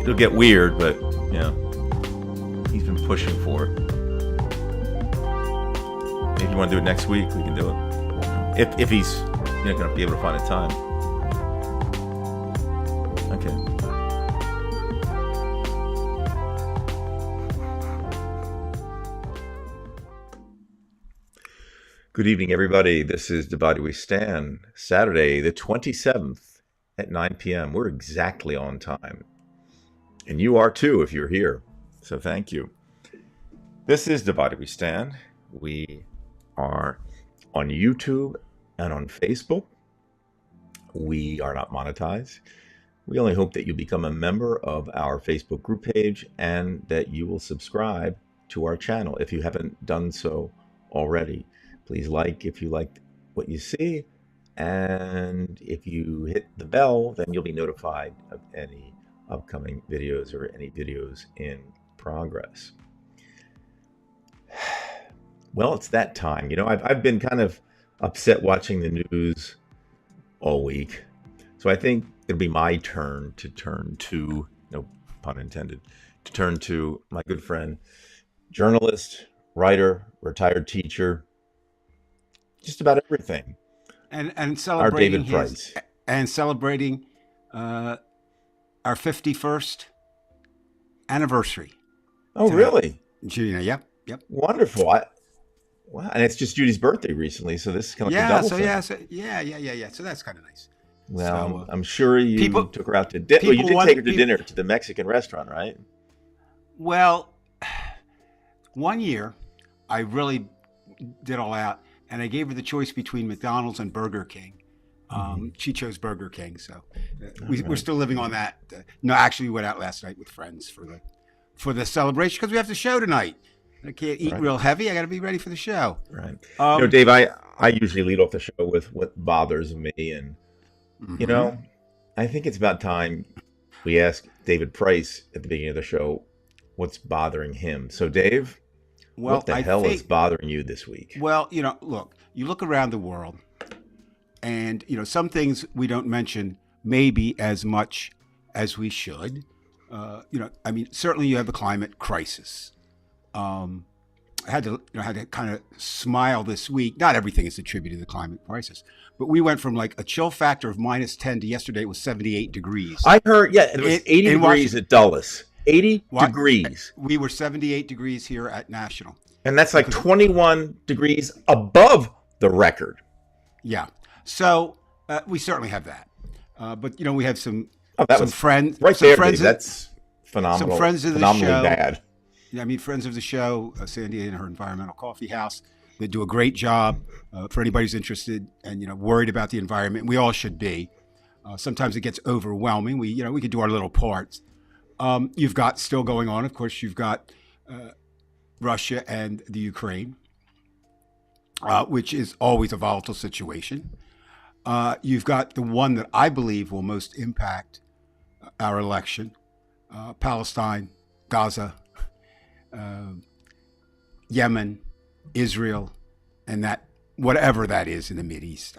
it'll get weird, but he's been pushing for it. If you want to do it next week, we can do it. If he's going to be able to find a time. Okay. Good evening, everybody. This is Divided We Stand, Saturday, the 27th at 9 p.m. We're exactly on time. And you are too if you're here. So thank you. This is Divided We Stand. We are on YouTube and on Facebook. We are not monetized. We only hope that you become a member of our Facebook group page and that you will subscribe to our channel if you haven't done so already. Please like if you like what you see, and if you hit the bell, then you'll be notified of any upcoming videos or any videos in progress. Well, it's that time. I've been kind of upset watching the news all week, so I think it'll be my turn to turn to, no pun intended, to turn to my good friend, journalist, writer, retired teacher, just about everything. And celebrating our David Price. And celebrating our 51st anniversary. Oh, really? Judy, yep. Wonderful. Wow, and it's just Judy's birthday recently, so this is kind of like a double thing. Yeah. So that's kind of nice. Well, I'm sure you took her out to dinner. Well, you did take her to dinner to the Mexican restaurant, right? Well, one year I really did all out. And I gave her the choice between McDonald's and Burger King. She chose Burger King, so we're still living on that. No, actually, we went out last night with friends for the celebration because we have the show tonight. I can't eat real heavy. I got to be ready for the show. Right. Dave, I usually lead off the show with what bothers me, and I think it's about time we ask David Price at the beginning of the show what's bothering him. So, Dave. Well, what the hell is bothering you this week? Well, look, you look around the world and, some things we don't mention maybe as much as we should. Certainly you have the climate crisis. I had to kind of smile this week. Not everything is attributed to the climate crisis, but we went from like a chill factor of -10 to yesterday it was 78 degrees. I heard, it was 80 degrees at Dulles. 80 degrees. We were 78 degrees here at National. And that's like 21 degrees above the record. Yeah. So we certainly have that. But, we have some friends. Right there, Dave, that's phenomenal. Some friends of the phenomenally show. Bad. Yeah, friends of the show, Sandy and her Environmental Coffee House. They do a great job for anybody who's interested and, worried about the environment. We all should be. Sometimes it gets overwhelming. We could do our little parts. You've got still going on, of course, you've got Russia and the Ukraine, which is always a volatile situation. You've got the one that I believe will most impact our election, Palestine, Gaza, Yemen, Israel, and that whatever that is in the Mideast.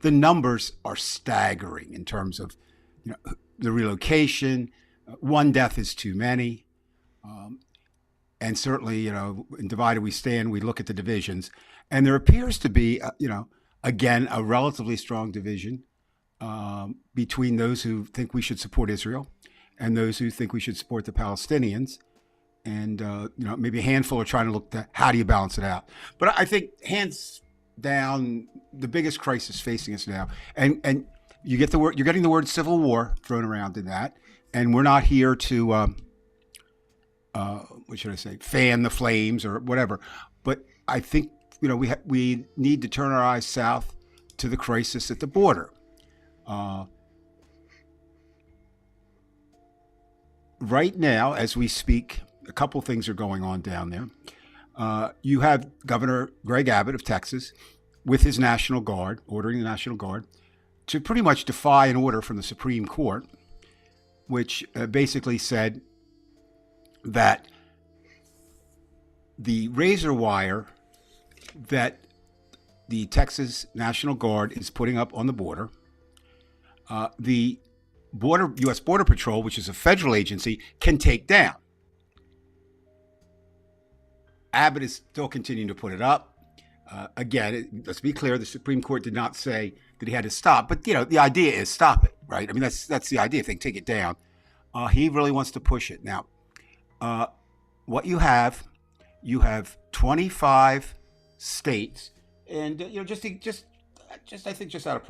The numbers are staggering in terms of the relocation. One death is too many. And certainly, in Divided We Stand, we look at the divisions. And there appears to be, again, a relatively strong division between those who think we should support Israel and those who think we should support the Palestinians. And, maybe a handful are trying to look at how do you balance it out. But I think hands down, the biggest crisis facing us now, and you get the word, you're getting the word civil war thrown around in that. And we're not here to, what should I say, fan the flames or whatever. But I think, we need to turn our eyes south to the crisis at the border. Right now, as we speak, a couple things are going on down there. You have Governor Greg Abbott of Texas with his National Guard, ordering the National Guard to pretty much defy an order from the Supreme Court, which basically said that the razor wire that the Texas National Guard is putting up on the border, the U.S. Border Patrol, which is a federal agency, can take down. Abbott is still continuing to put it up. Again, let's be clear: the Supreme Court did not say that he had to stop, but the idea is stop it, right? I mean, that's the idea. If they take it down, he really wants to push it. Now, what you have 25 states, and just I think just out of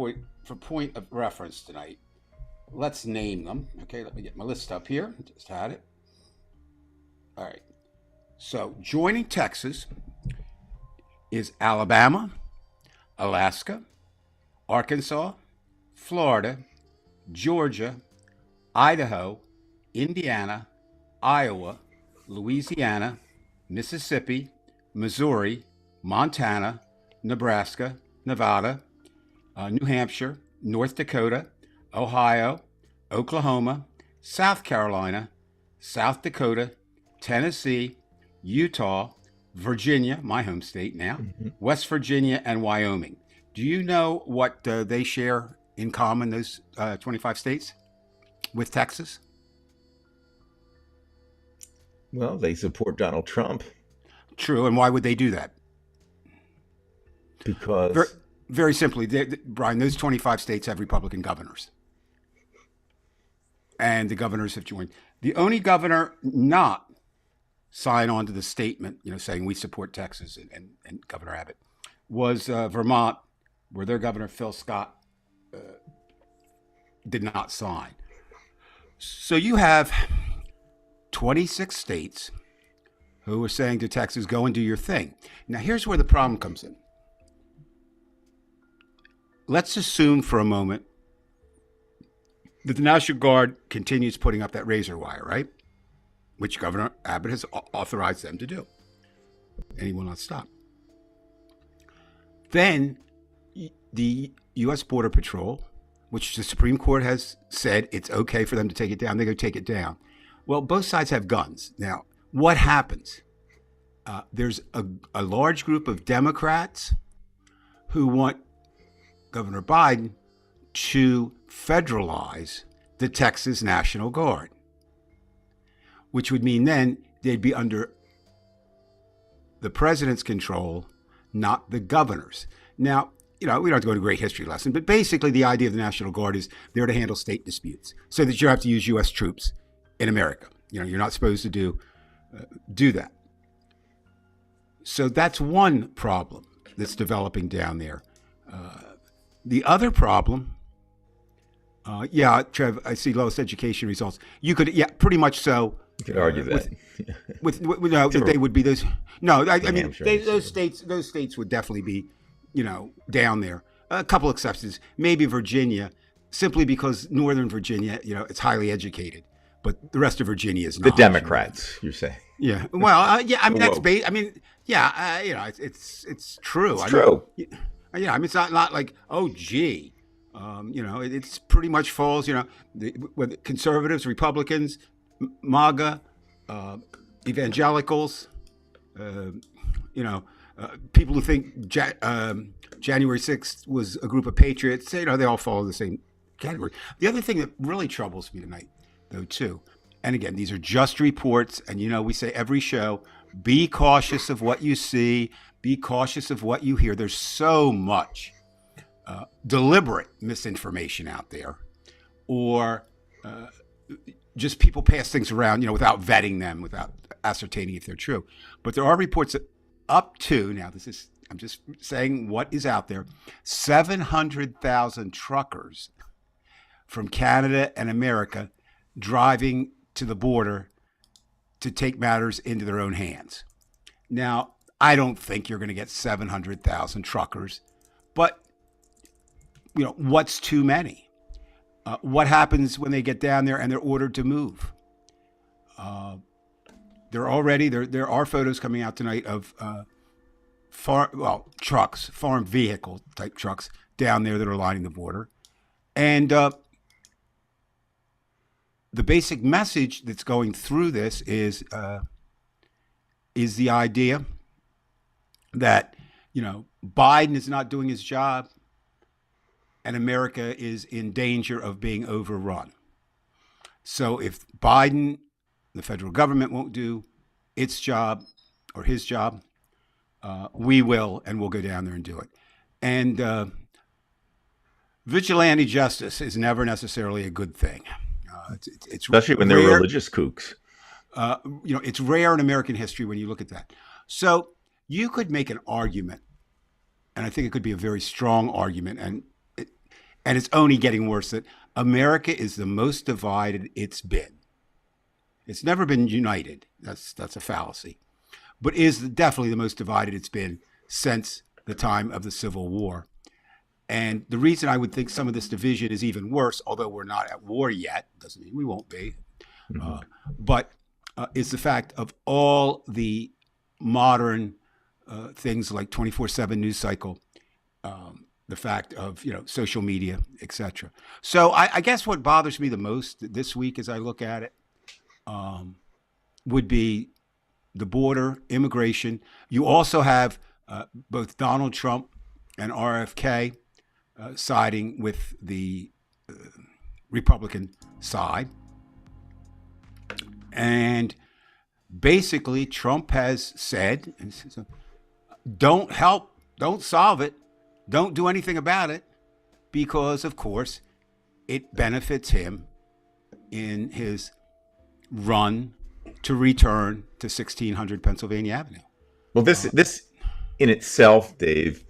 point of reference tonight, let's name them. Okay, let me get my list up here. Just had it. All right. So joining Texas is Alabama, Alaska, Arkansas, Florida, Georgia, Idaho, Indiana, Iowa, Louisiana, Mississippi, Missouri, Montana, Nebraska, Nevada, New Hampshire, North Dakota, Ohio, Oklahoma, South Carolina, South Dakota, Tennessee, Utah, Virginia, my home state now, West Virginia, and Wyoming. Do you know what they share in common, those 25 states, with Texas? Well, they support Donald Trump. True, and why would they do that? Because... Very simply, Brian, those 25 states have Republican governors. And the governors have joined. The only governor not sign on to the statement, saying we support Texas and Governor Abbott, was Vermont, where their governor, Phil Scott, did not sign. So you have 26 states who are saying to Texas, go and do your thing. Now, here's where the problem comes in. Let's assume for a moment that the National Guard continues putting up that razor wire, right? Which Governor Abbott has authorized them to do. And he will not stop. Then the U.S. Border Patrol, which the Supreme Court has said it's okay for them to take it down, they go take it down. Well, both sides have guns. Now, what happens? There's a large group of Democrats who want Governor Biden to federalize the Texas National Guard, which would mean then they'd be under the president's control, not the governor's. Now, we don't have to go to a great history lesson, but basically the idea of the National Guard is there to handle state disputes so that you have to use U.S. troops in America. You're not supposed to do that. So that's one problem that's developing down there. The other problem, Trev, I see lowest education results. You could, pretty much so. You could argue that. That they would be those. No, I mean, those states would definitely be, down there. A couple exceptions, maybe Virginia, simply because Northern Virginia, it's highly educated, but the rest of Virginia is not. The Democrats, you're saying. Yeah. Well, I mean, that's it's true. It's true. It's not like, oh, gee, it's pretty much falls, with conservatives, Republicans, MAGA, evangelicals, people who think January 6th was a group of patriots, they all fall in the same category. The other thing that really troubles me tonight, though, too, and again, these are just reports, and we say every show, be cautious of what you see, be cautious of what you hear. There's so much deliberate misinformation out there, or just people pass things around, without vetting them, without ascertaining if they're true. But there are reports that up to, now I'm just saying what is out there, 700,000 truckers from Canada and America driving to the border to take matters into their own hands. Now, I don't think you're going to get 700,000 truckers, but what's too many? What happens when they get down there and they're ordered to move? There are photos coming out tonight of farm vehicle type trucks down there that are lining the border, and the basic message that's going through this is the idea that Biden is not doing his job and America is in danger of being overrun. So if Biden, the federal government, won't do its job or his job, we will, and we'll go down there and do it. And vigilante justice is never necessarily a good thing. It's Especially when they're rare. religious kooks. It's rare in American history when you look at that. So you could make an argument, and I think it could be a very strong argument, and it's only getting worse, that America is the most divided it's been. It's never been united. That's a fallacy, but is definitely the most divided it's been since the time of the Civil War. And the reason I would think some of this division is even worse, although we're not at war yet, doesn't mean we won't be, but is the fact of all the modern things like 24/7 news cycle, the fact of social media, etc. So I guess what bothers me the most this week, as I look at it, would be the border, immigration. You also have both Donald Trump and RFK siding with the Republican side. And basically, Trump has said, don't help, don't solve it, don't do anything about it, because, of course, it benefits him in his run to return to 1600 Pennsylvania Avenue. Well, this in itself, Dave,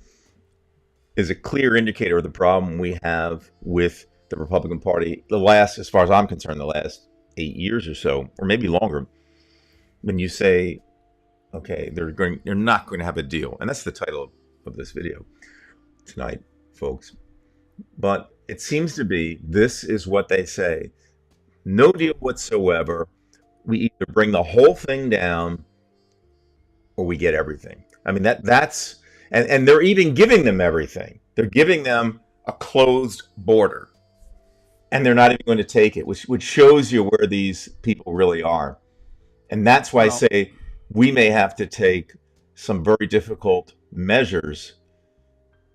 is a clear indicator of the problem we have with the Republican Party. As far as I'm concerned, the last 8 years or so, or maybe longer, when you say, okay, they're not going to have a deal. And that's the title of this video tonight, folks. But it seems to be, this is what they say: no deal whatsoever. We either bring the whole thing down or we get everything. I mean, that's, and they're even giving them everything. They're giving them a closed border, and they're not even going to take it, which shows you where these people really are. And that's why I say we may have to take some very difficult measures,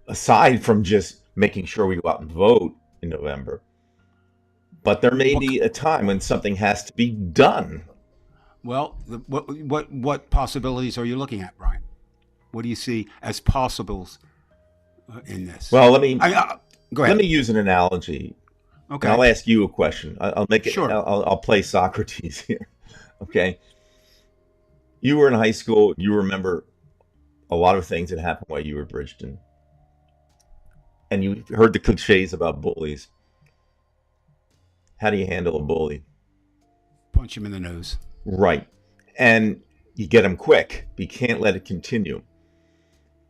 aside from just making sure we go out and vote in November. But there may be a time when something has to be done. Well, what possibilities are you looking at, Brian? What do you see as possibles in this? Well, go ahead. Let me use an analogy. Okay. And I'll ask you a question. I'll make it. Sure. I'll play Socrates here. Okay. You were in high school. You remember a lot of things that happened while you were at Bridgeton, and you heard the cliches about bullies. How do you handle a bully? Punch him in the nose. Right. And you get them quick, but you can't let it continue.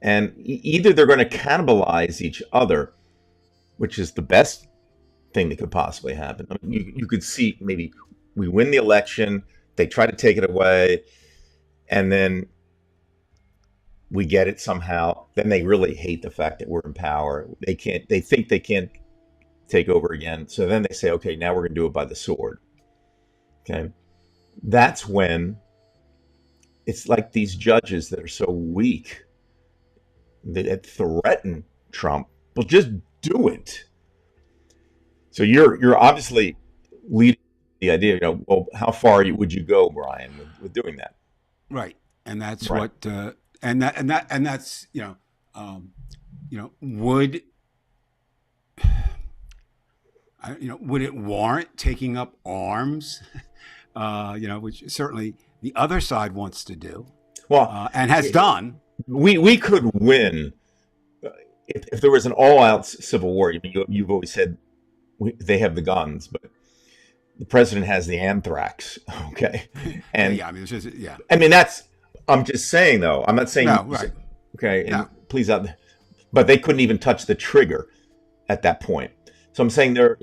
And either they're going to cannibalize each other, which is the best thing that could possibly happen. I mean, you could see maybe we win the election, they try to take it away, and then we get it somehow. Then they really hate the fact that we're in power. They think they can't take over again. So then they say, okay, now we're going to do it by the sword. Okay. That's when it's like these judges that are so weak that threaten Trump. Well, just do it. So you're obviously leading the idea, well, how far would you go, Brian, with doing that? Right. And that's right. what, and that's, would it warrant taking up arms? Which certainly the other side wants to do, and has done. We could win if there was an all-out civil war. You've always said they have the guns, but the president has the anthrax. Okay, and I mean, it's just, I mean, I'm just saying, though. I'm not saying no, right. Okay, and please, but they couldn't even touch the trigger at that point. So I'm saying the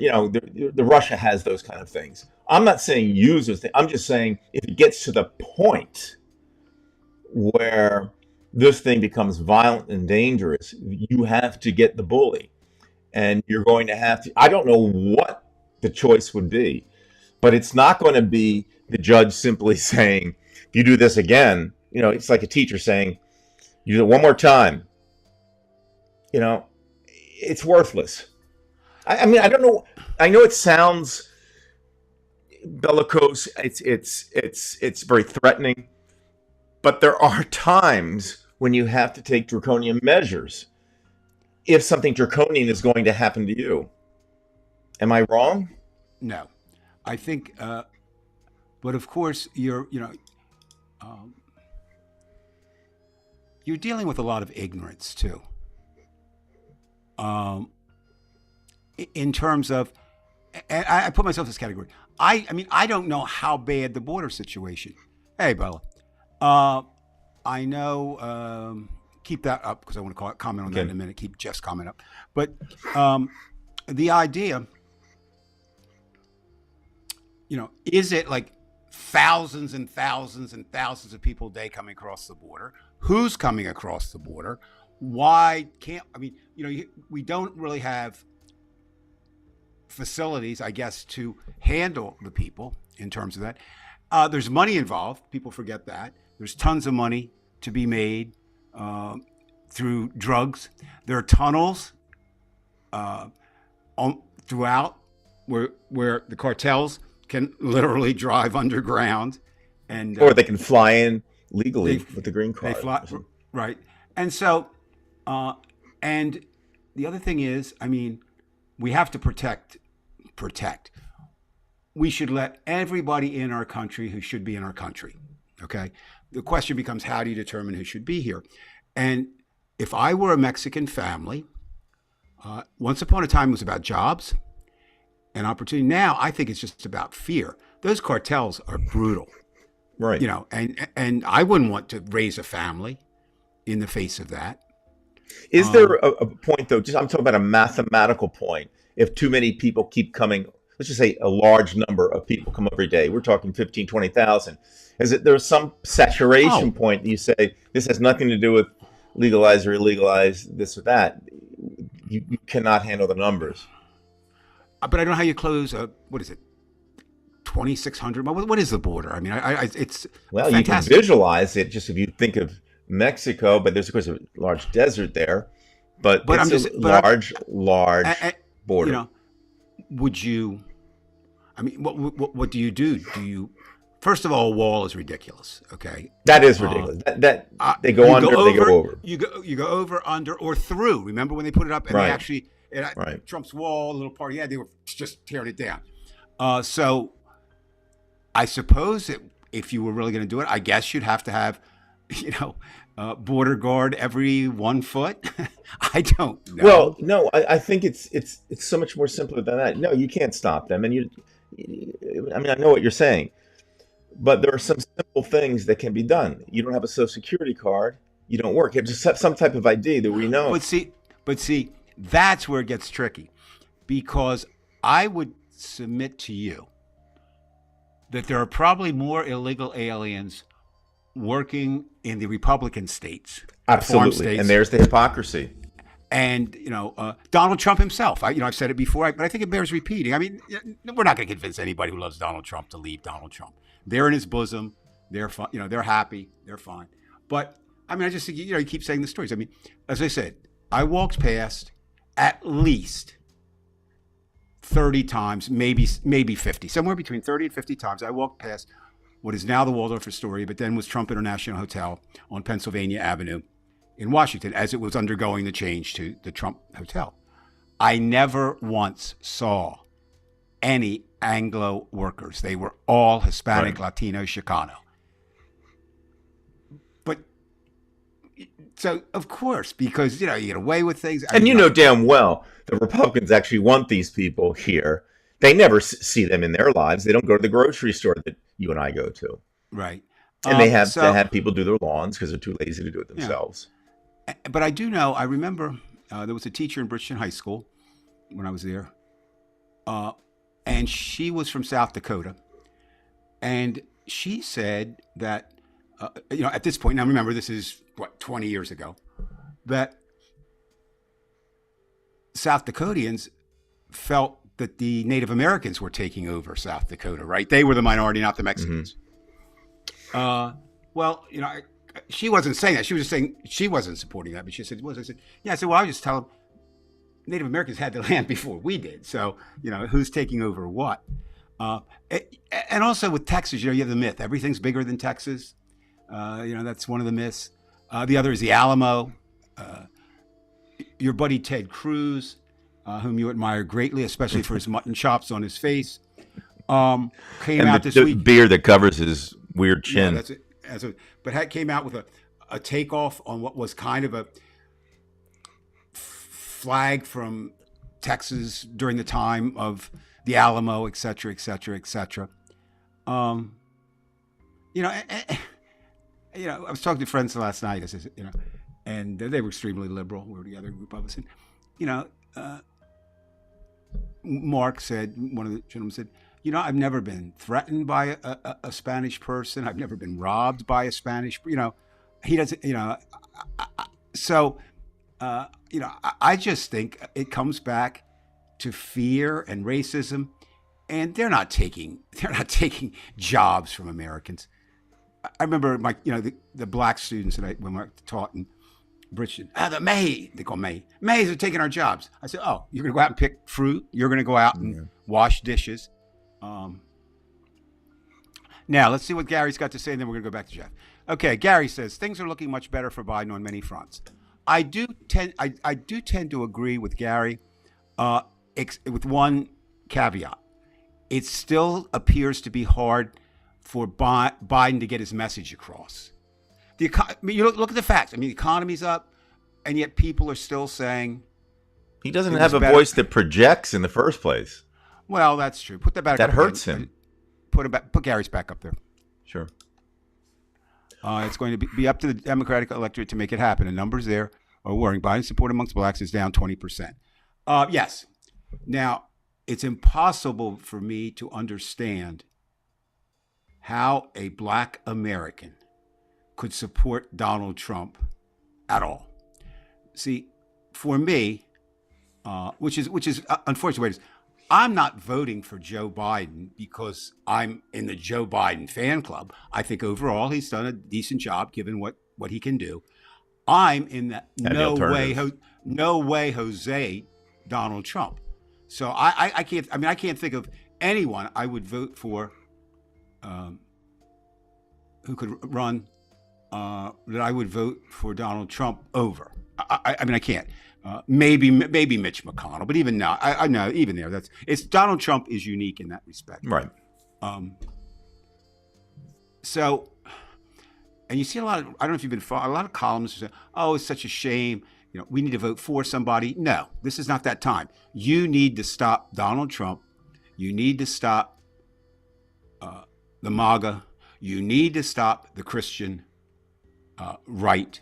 Russia has those kind of things. I'm not saying use those things. I'm just saying if it gets to the point where this thing becomes violent and dangerous, you have to get the bully. And you're going to have to, I don't know what the choice would be, but it's not going to be the judge simply saying, if you do this again, it's like a teacher saying, you do it one more time. It's worthless. I mean, I don't know. I know it sounds bellicose. It's very threatening. But there are times when you have to take draconian measures if something draconian is going to happen to you. Am I wrong? No, I think, but of course, um, you're dealing with a lot of ignorance too. Um, in terms of, and I put myself in this category. I mean, I don't know how bad the border situation. Hey, Bella, uh, I know. Keep that up because I want to comment on that in Okay. a minute. Keep Jeff's comment up, but um, the idea, is it like thousands and thousands and thousands of people a day coming across the border? Who's coming across the border? Why can't, I mean, we don't really have facilities, I guess, to handle the people in terms of that. There's money involved. People forget that. There's tons of money to be made uh, through drugs. There are tunnels uh, throughout where the cartels can literally drive underground, and Or they can fly in legally they with the green they card. fly right. And so, uh, and the other thing is, I mean, we have to protect. We should let everybody in our country who should be in our country. Okay. The question becomes, how do you determine who should be here? And if I were a Mexican family, once upon a time it was about jobs and opportunity. Now I think it's just about fear. Those cartels are brutal, Right. and I wouldn't want to raise a family in the face of that. Is there Um, a point though? Just I'm talking about a mathematical point. If too many people keep coming, let's just say a large number of people come every day. We're talking 15, 20,000. Is it there's some saturation oh, point that you say this has nothing to do with legalize or illegalize this or that? You cannot handle the numbers. but I don't know how you close a, what is it, 2,600? What is the border? I mean, it's Well, you can fantastic. visualize it just if you think of Mexico, but there's of course a large desert there. But But I'm it's a just, but large, large I, you border. know, would you? I mean, what do you do? Do you? First of all, a wall is ridiculous. Okay, That is uh, ridiculous. That they go you go under, they go over, over. you go over, under, or through. Remember when they put it up and they Right, actually, right. Trump's wall, a little part, yeah, they were just tearing it down. So I suppose that if you were really going to do it, I guess you'd have to have, you know, border guard every 1 foot. I don't Well, know. no, I think it's so much more simpler than that. No, you can't stop them, and I mean, I know what you're saying, but there are some simple things that can be done. You don't have a social security card, you don't work. You have just have some type of ID that we know. But see, that's where it gets tricky, because I would submit to you that there are probably more illegal aliens working in the Republican states, the farm Absolutely, and states, there's the hypocrisy. and Donald Trump himself. I've said it before, but I think it bears repeating. I mean, we're not going to convince anybody who loves Donald Trump to leave Donald Trump. They're in his bosom. They're fine. They're happy. They're fine. But I mean, I just think you keep saying the stories. I mean, as I said, I walked past at least 30 times, maybe 50, somewhere between 30 and 50 times. I walked past what is now the Waldorf Astoria, but then was Trump International Hotel on Pennsylvania Avenue in Washington as it was undergoing the change to the Trump Hotel. I never once saw any Anglo workers. They were all Hispanic, Right. Latino, Chicano. But so, of course, because you get away with things. I And mean, you know damn well the Republicans actually want these people here. They never see them in their lives. They don't go to the grocery store that you and I go to. right. And they have to So, have people do their lawns because they're too lazy to do it yeah. themselves. But I do know, I remember there was a teacher in Bridgeton High School when I was there, uh, and she was from South Dakota. And she said that, at this point, now remember, this is what, 20 years ago, that South Dakotans felt that the Native Americans were taking over South Dakota, right? They were the minority, not the Hmm. Mexicans. Well, she wasn't saying that. She was just saying she wasn't supporting that, but she said, "Was?" I said, "Yeah." I said, "Well, I just tell them Native Americans had the land before we did, so who's taking over what?" Uh, And also with Texas, you have the myth everything's bigger than Texas. That's one of the myths. The other is the Alamo. Your buddy Ted Cruz, whom you admire greatly, especially for his mutton chops on his face, came and out the this week. beard that covers his weird chin. Yeah, that's it. But came out with a takeoff on what was kind of a flag from Texas during the time of the Alamo, et cetera, et cetera, et cetera. I was talking to friends last night. I said, and they were extremely liberal. We were the other group of us. And, Mark said, one of the gentlemen said, I've never been threatened by a Spanish person. I've never been robbed by a Spanish, he doesn't, I just think it comes back to fear and racism, and they're not taking jobs from Americans. I remember the black students that when I taught in Bridgeton, the they call Mays are taking our jobs. I said, oh, you're going to go out and pick fruit. You're going to go out and wash dishes. Now let's see what Gary's got to say, and then we're going to go back to Jeff. Okay, Gary says things are looking much better for Biden on many fronts. I do tend to agree with Gary, with one caveat. It still appears to be hard for Biden to get his message across. You look at the facts. I mean, the economy's up, and yet people are still saying he doesn't have a voice that projects in the first place. Well, that's true. Put that back. That hurts him. Put Gary's back up there. Sure. It's going to be up to the Democratic electorate to make it happen. The numbers there are worrying. Biden's support amongst blacks is down 20%. Yes. Now, it's impossible for me to understand how a black American could support Donald Trump at all. See, for me, which is unfortunately, I'm not voting for Joe Biden because I'm in the Joe Biden fan club. I think overall he's done a decent job given what he can do. I'm in that no way Jose Donald Trump. So I can't think of anyone I would vote for who could run that I would vote for Donald Trump over. I can't. Maybe Mitch McConnell, but even now, I know even there, Donald Trump is unique in that respect, right? So, and you see a lot of, I don't know if you've been following, a lot of columnists say, "Oh, it's such a shame. We need to vote for somebody." No, this is not that time. You need to stop Donald Trump. You need to stop the MAGA. You need to stop the Christian right.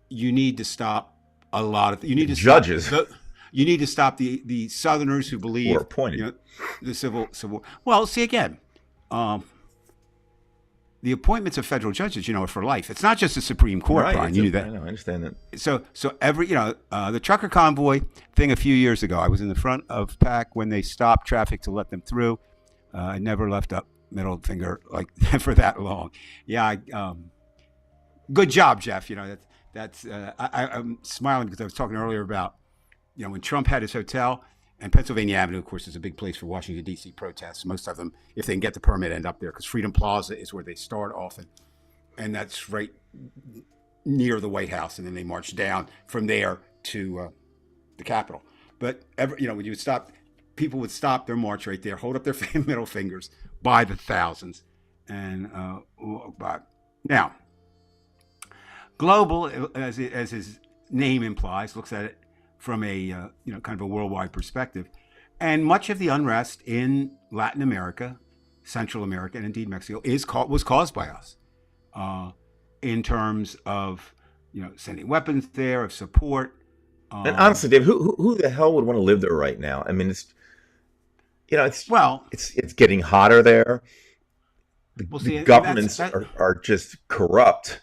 You need to stop a lot of. You need to judges. You need to stop the Southerners who believe or appointed the civil. Well, see again, the appointments of federal judges, are for life. It's not just the Supreme Court, right, Brian. You knew that. I know. I understand that. So every the trucker convoy thing a few years ago, I was in the front of PAC when they stopped traffic to let them through. I never left up middle finger like for that long. Yeah. Good job, Jeff. I'm smiling because I was talking earlier about, when Trump had his hotel, and Pennsylvania Avenue, of course, is a big place for Washington, D.C. protests. Most of them, if they can get the permit, end up there because Freedom Plaza is where they start often. And that's right near the White House. And then they march down from there to the Capitol. But, when you would stop, people would stop their march right there, hold up their middle fingers by the thousands, and walk by. Now, Global, as his name implies, looks at it from a kind of a worldwide perspective, and much of the unrest in Latin America, Central America, and indeed Mexico was caused by us, in terms of sending weapons there, of support. And honestly, Dave, who the hell would want to live there right now? I mean, it's getting hotter there. The governments are just corrupt.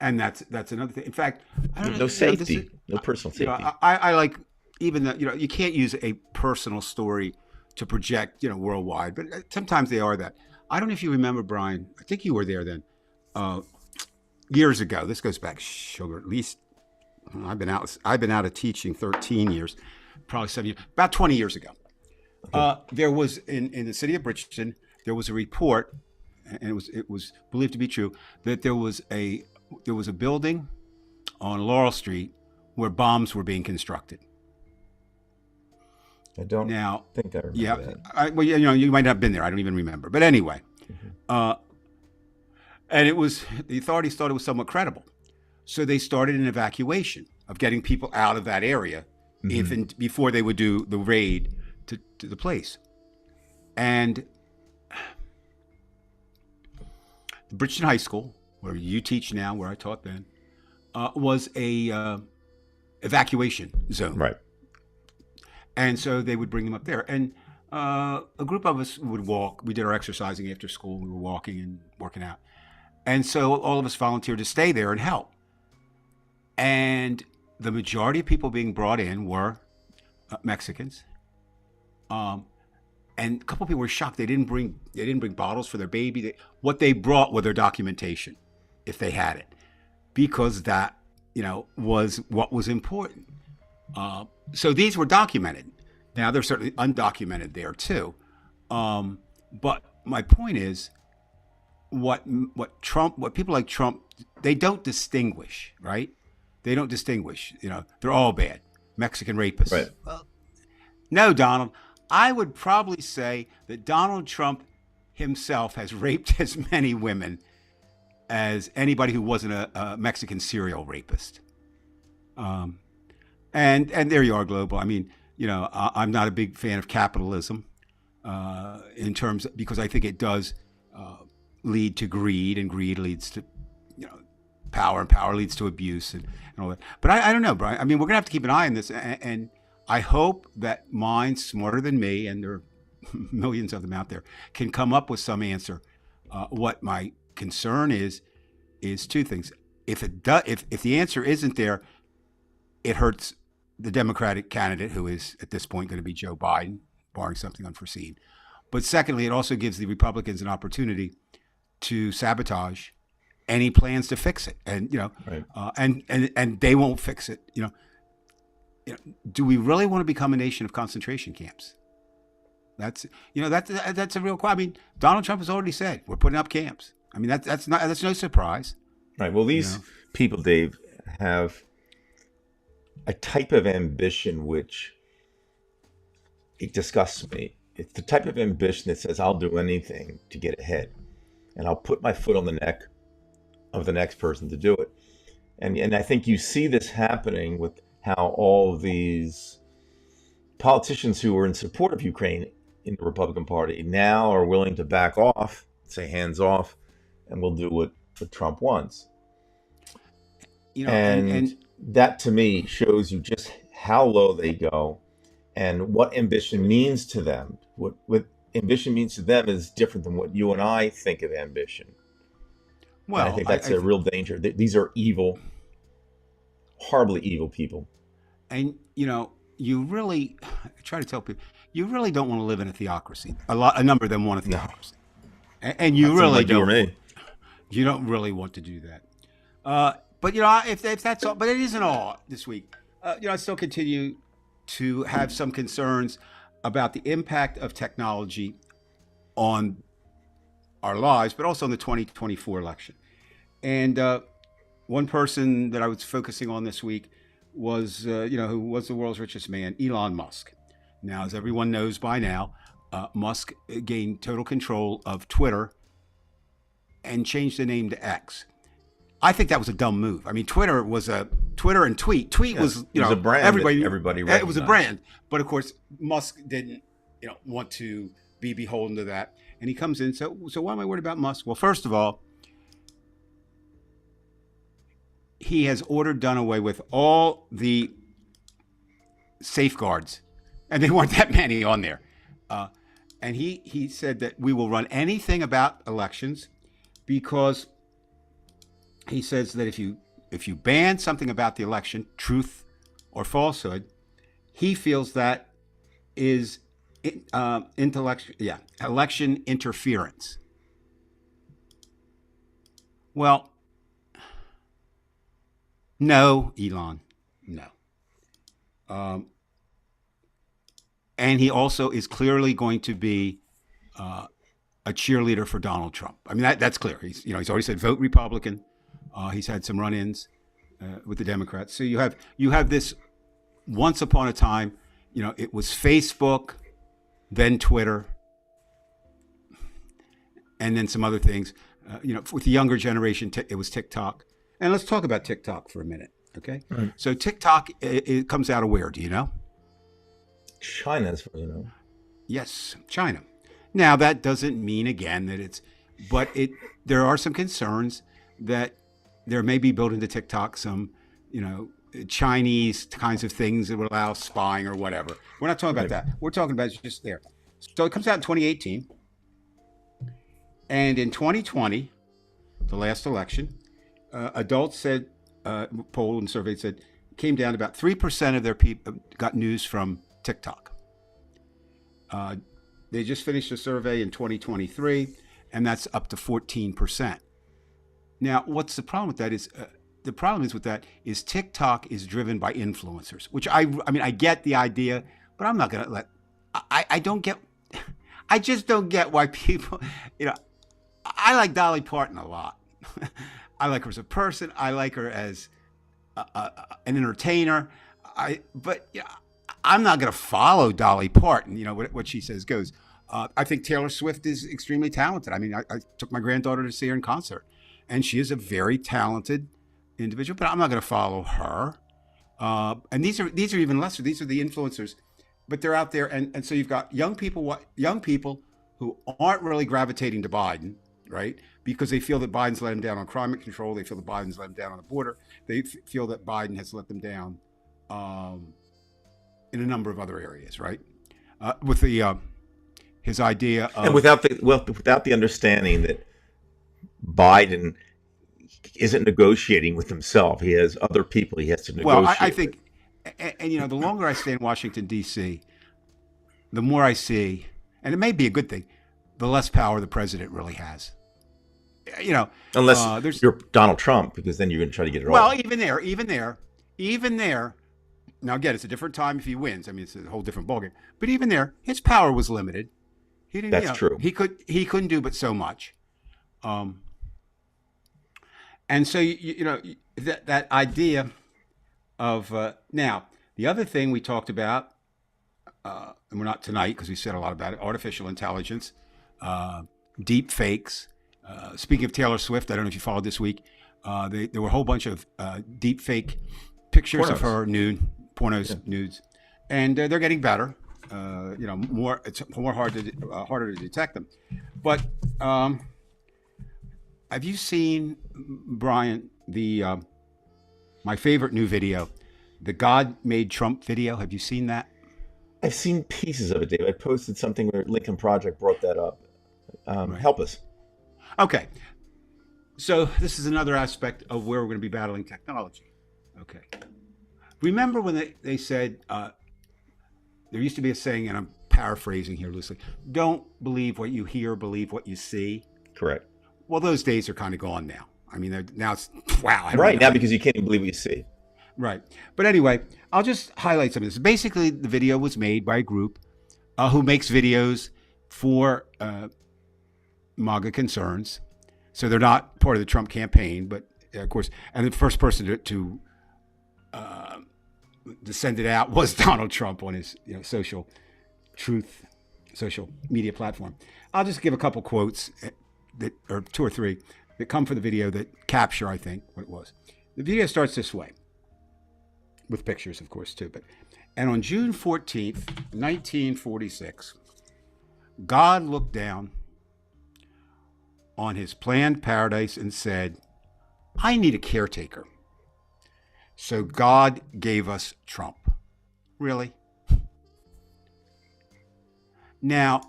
And that's another thing. In fact, no safety, no personal safety. I like even that. You can't use a personal story to project worldwide, but sometimes they are that. I don't know if you remember, Brian. I think you were there then, years ago. This goes back, sugar. At least I've been out of teaching 13 years, probably 7 years. About 20 years ago, Okay. There was in the city of Bridgeton, there was a report, and it was believed to be true that there was a building on Laurel Street where bombs were being constructed. I don't Now, think I yeah, remember that. well, you might not have been there. I don't even remember. But anyway, uh, and the authorities thought it was somewhat credible, so they started an evacuation of getting people out of that area, Hmm. before they would do the raid to the place. And the Bridgeton High School, where you teach now, where I taught then, was a evacuation zone. Right. And so they would bring them up there. And a group of us would walk. We did our exercising after school. We were walking and working out. And so all of us volunteered to stay there and help. And the majority of people being brought in were Mexicans. And a couple of people were shocked. They didn't bring bottles for their baby. What they brought were their documentation, if they had it, because that was what was important. So these were documented. Now they're certainly undocumented there too. But my point is, what people like Trump, they don't distinguish, right? They don't distinguish. They're all bad. Mexican rapists. Right. Well, no, Donald. I would probably say that Donald Trump himself has raped as many women as anybody who wasn't a Mexican serial rapist. And there you are, global. I mean, I'm not a big fan of capitalism, in terms because I think it does lead to greed, and greed leads to power, and power leads to abuse, and all that. But I don't know, Brian. I mean, we're gonna have to keep an eye on this, and I hope that minds smarter than me, and there are millions of them out there, can come up with some answer. What my concern is two things. If the answer isn't there, it hurts the Democratic candidate, who is at this point going to be Joe Biden, barring something unforeseen. But secondly, it also gives the Republicans an opportunity to sabotage any plans to fix it, and Right. and they won't fix it. Do we really want to become a nation of concentration camps? That's a real question. I mean, Donald Trump has already said we're putting up camps. I mean, that's no surprise. Right. Well, these people, Dave, have a type of ambition which it disgusts me. It's the type of ambition that says I'll do anything to get ahead, and I'll put my foot on the neck of the next person to do it. And I think you see this happening with how all of these politicians who were in support of Ukraine in the Republican Party now are willing to back off, say hands off, and we'll do what Trump wants. And that to me shows you just how low they go and what ambition means to them. What ambition means to them is different than what you and I think of ambition. Well, and I think that's a real danger. These are evil, horribly evil people. And you really, I try to tell people, you really don't want to live in a theocracy. A number of them want a theocracy, and you That really like you or don't. me. You don't really want to do that. But if that's all, but it isn't all this week. I still continue to have some concerns about the impact of technology on our lives, but also on the 2024 election. And one person that I was focusing on this week was, who was the world's richest man, Elon Musk. Now, as everyone knows by now, Musk gained total control of Twitter and changed the name to X. I think that was a dumb move. I mean, Twitter and Tweet. Tweet was, it was a brand. everybody recognized. it was a brand. But of course, Musk didn't, want to be beholden to that. And he comes in. So why am I worried about Musk? Well, first of all, he has done away with all the safeguards, and there weren't that many on there. And he said that we will run anything about elections, because he says that if you ban something about the election, truth or falsehood, he feels that is election interference. Well, no, Elon, no. and he also is clearly going to be a cheerleader for Donald Trump. I mean, that's clear. He's already said vote Republican. He's had some run-ins with the Democrats. So you have this. Once upon a time, it was Facebook, then Twitter, and then some other things. With the younger generation, it was TikTok. And let's talk about TikTok for a minute, okay? Right. So TikTok, it comes out of where? Do you know? China, as far as I know. Yes, China. Now, that doesn't mean, again, there are some concerns that there may be built into TikTok some, Chinese kinds of things that would allow spying or whatever. We're not talking about that. We're talking about just there. So it comes out in 2018. And in 2020, the last election, adults said, poll and survey said, came down to about 3% of their people got news from TikTok. They just finished a survey in 2023, and that's up to 14%. Now, what's the problem with that is, TikTok is driven by influencers, which I mean, I get the idea, but I'm not going to I just don't get why people, I like Dolly Parton a lot. I like her as a person. I like her as an entertainer. But I'm not going to follow Dolly Parton. What she says goes. I think Taylor Swift is extremely talented. I mean, I took my granddaughter to see her in concert, and she is a very talented individual. But I'm not going to follow her. And these are even lesser. These are the influencers, but they're out there. And so you've got young people who aren't really gravitating to Biden, right? Because they feel that Biden's let them down on climate control. They feel that Biden's let them down on the border. They feel that Biden has let them down in a number of other areas, right? With his idea of... And without the understanding that Biden isn't negotiating with himself. He has other people he has to negotiate Well, I think, and the longer I stay in Washington, D.C., the more I see, and it may be a good thing, the less power the president really has. Unless you're Donald Trump, because then you're going to try to get it all. Well, even there. Now, again, it's a different time if he wins. I mean, it's a whole different ballgame. But even there, his power was limited. He didn't. That's true. He couldn't do but so much. And so that idea of now the other thing we talked about, and we're not tonight because we said a lot about it: artificial intelligence, deep fakes. Speaking of Taylor Swift, I don't know if you followed this week. There were a whole bunch of deep fake pictures of her nudes, and they're getting better. It's harder to detect them. But have you seen, Brian, my favorite new video, the God Made Trump video? Have you seen that? I've seen pieces of it, Dave. I posted something where Lincoln Project brought that up. Right. Help us. Okay. So this is another aspect of where we're going to be battling technology. Okay. Remember when they said, there used to be a saying, and I'm paraphrasing here loosely, don't believe what you hear, believe what you see. Correct. Well, those days are kind of gone now. I mean, now it's, wow. Right, now because you can't even believe what you see. Right. But anyway, I'll just highlight some of this. Basically, the video was made by a group who makes videos for MAGA concerns. So they're not part of the Trump campaign, but of course, and the first person to send it out was Donald Trump on his social media platform. I'll just give a couple quotes, or two or three, that come from the video that capture, I think, what it was. The video starts this way, with pictures, of course, too. And on June 14th, 1946, God looked down on his planned paradise and said, I need a caretaker. So God gave us Trump. Really? Now,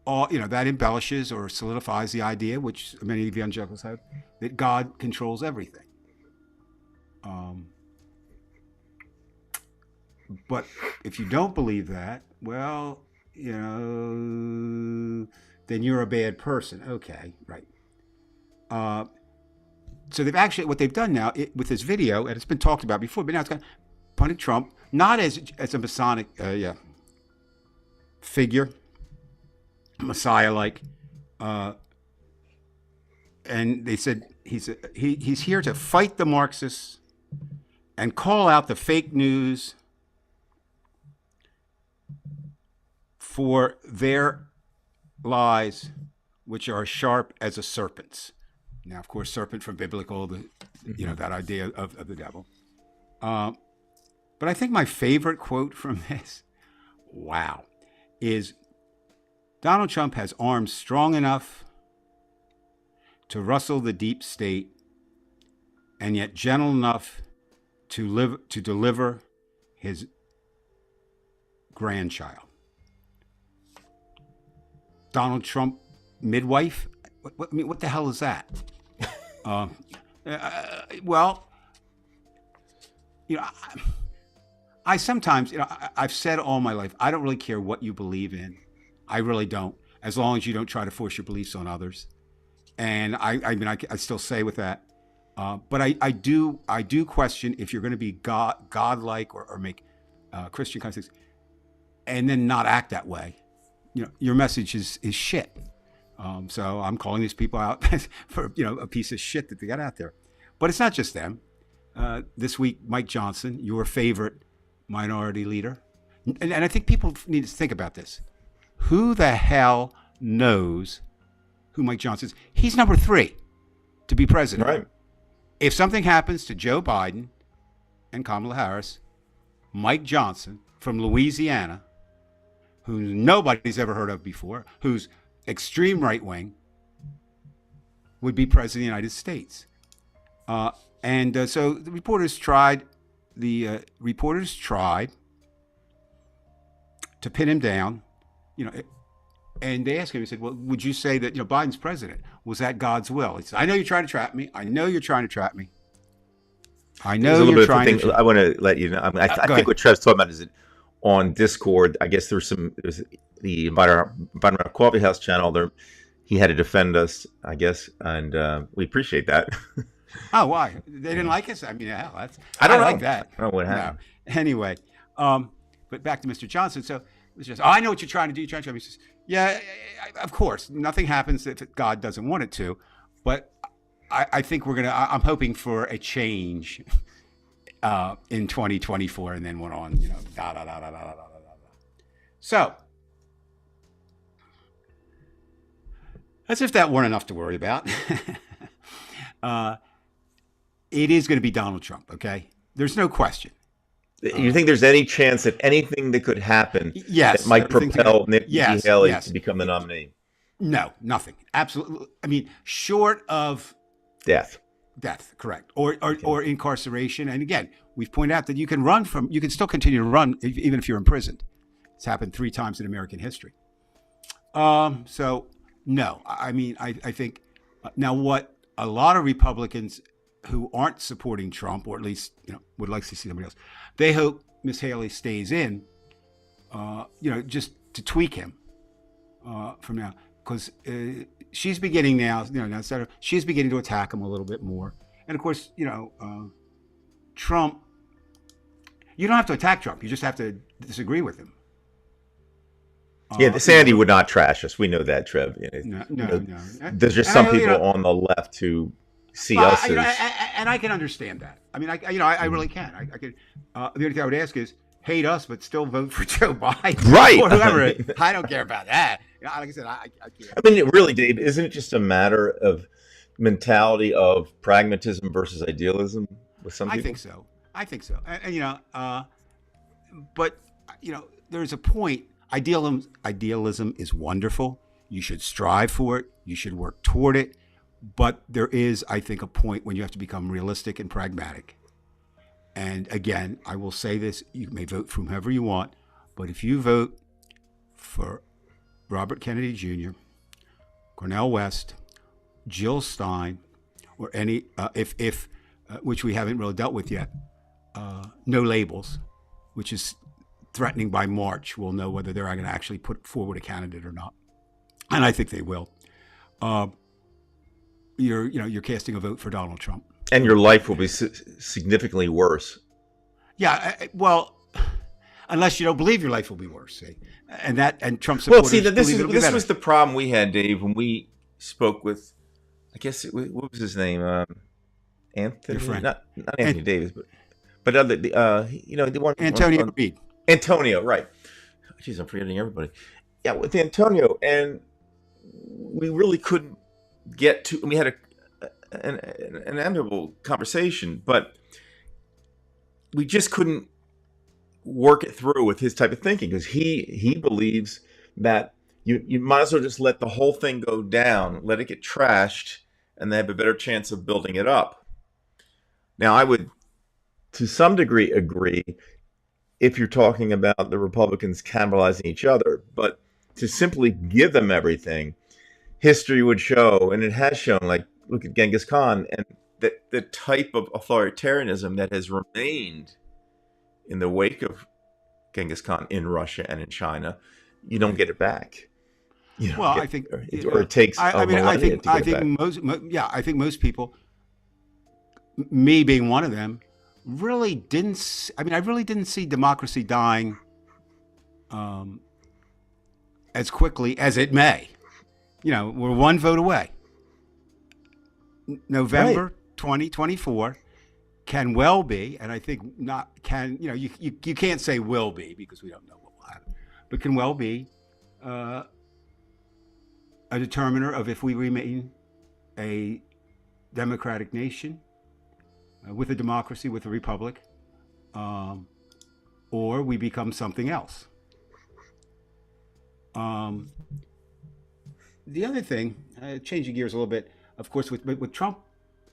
that embellishes or solidifies the idea, which many evangelicals have, that God controls everything. But if you don't believe that, well, then you're a bad person. Okay, right. So what they've done now with this video, and it's been talked about before, but now it's got punted Trump. not as a Masonic figure, Messiah-like. And they said he's here to fight the Marxists and call out the fake news for their lies, which are sharp as a serpent's. Now, of course, serpent from biblical, that idea of the devil. But I think my favorite quote from this, is Donald Trump has arms strong enough to rustle the deep state, and yet gentle enough to deliver his grandchild. Donald Trump midwife? What the hell is that? Well, I sometimes, I've said all my life, I don't really care what you believe in. I really don't, as long as you don't try to force your beliefs on others. And I still say with that, but I do question if you're going to be godlike or make Christian kinds of things, and then not act that way. Your message is shit. So I'm calling these people out for a piece of shit that they got out there. But it's not just them. This week, Mike Johnson, your favorite minority leader, and I think people need to think about this. Who the hell knows who Mike Johnson is? He's number 3 to be president. Right. If something happens to Joe Biden and Kamala Harris, Mike Johnson from Louisiana, who nobody's ever heard of before, who's extreme right wing, would be president of the United States. So the reporters tried to pin him down, and they asked him, he said, well, would you say that Biden's president? Was that God's will? He said, I know you're trying to trap me. I know you're trying to trap me. I know you're trying to. I want to let you know. I think what Trev's talking about is that on Discord, I guess there's the Environmental Coffee House channel there. He had to defend us, I guess, and we appreciate that. Oh, why? They didn't like us? I mean, hell, I don't know. like that. I don't know what happened. No. Anyway, but back to Mr. Johnson. So it was just, I know what you're trying to do. You're trying to. He says, yeah, of course. Nothing happens if God doesn't want it to. But I think I'm hoping for a change in 2024, and then went on, So, as if that weren't enough to worry about. It is going to be Donald Trump, okay? There's no question. You think there's any chance that anything that could happen that might propel Nikki Haley to become the nominee? No, nothing. Absolutely. I mean, short of death, correct, or incarceration. And again, we've pointed out that you can still continue to run even if you're imprisoned. It's happened 3 times in American history. So no, I mean, I think now what a lot of Republicans who aren't supporting Trump, or at least would like to see somebody else, they hope Miss Haley stays in, just to tweak him from now, because she's beginning now, she's beginning to attack him a little bit more, and of course, Trump. You don't have to attack Trump; you just have to disagree with him. Sandy would not trash us. We know that, Trev. No. There's just some people on the left who see us as... and I can understand that. I mean, I really can. I could. The only thing I would ask is hate us, but still vote for Joe Biden, right? Or whoever. I don't care about that. Like I said, I can't. I mean, really, Dave, isn't it just a matter of mentality of pragmatism versus idealism with some people? I think so. And, but there's a point. Idealism is wonderful. You should strive for it. You should work toward it. But there is, I think, a point when you have to become realistic and pragmatic. And again, I will say this, you may vote for whomever you want, but if you vote for Robert Kennedy Jr., Cornel West, Jill Stein, or any, which we haven't really dealt with yet, no labels, which is threatening by March, we'll know whether they're going to actually put forward a candidate or not. And I think they will. You're casting a vote for Donald Trump. And your life will be significantly worse. Yeah, well, unless you don't believe your life will be worse. See? And Trump Well, supporters see, that believe it'll be this better. was the problem we had, Dave, when we spoke with, I guess what was his name? Anthony, Your friend. not Anthony Davis, but other the one Antonio Reed. Antonio, right? Jeez, I'm forgetting everybody. Yeah, with Antonio, and we really couldn't get to. We had an amiable conversation, but we just couldn't work it through with his type of thinking, because he believes that you might as well just let the whole thing go down, let it get trashed, and they have a better chance of building it up. Now, I would, to some degree, agree if you're talking about the Republicans cannibalizing each other, but to simply give them everything, history would show, and it has shown, like, look at Genghis Khan, and that the type of authoritarianism that has remained in the wake of Genghis Khan in Russia and in China, you don't get it back. I think, or it takes a millennia to get it back. I think most people, me being one of them, really didn't. I really didn't see democracy dying as quickly as it may. We're one vote away. November 2024 can well be, and I think not can. You can't say will be because we don't know what will happen, but can well be a determiner of if we remain a democratic nation with a democracy, with a republic, or we become something else. The other thing, changing gears a little bit, of course, with Trump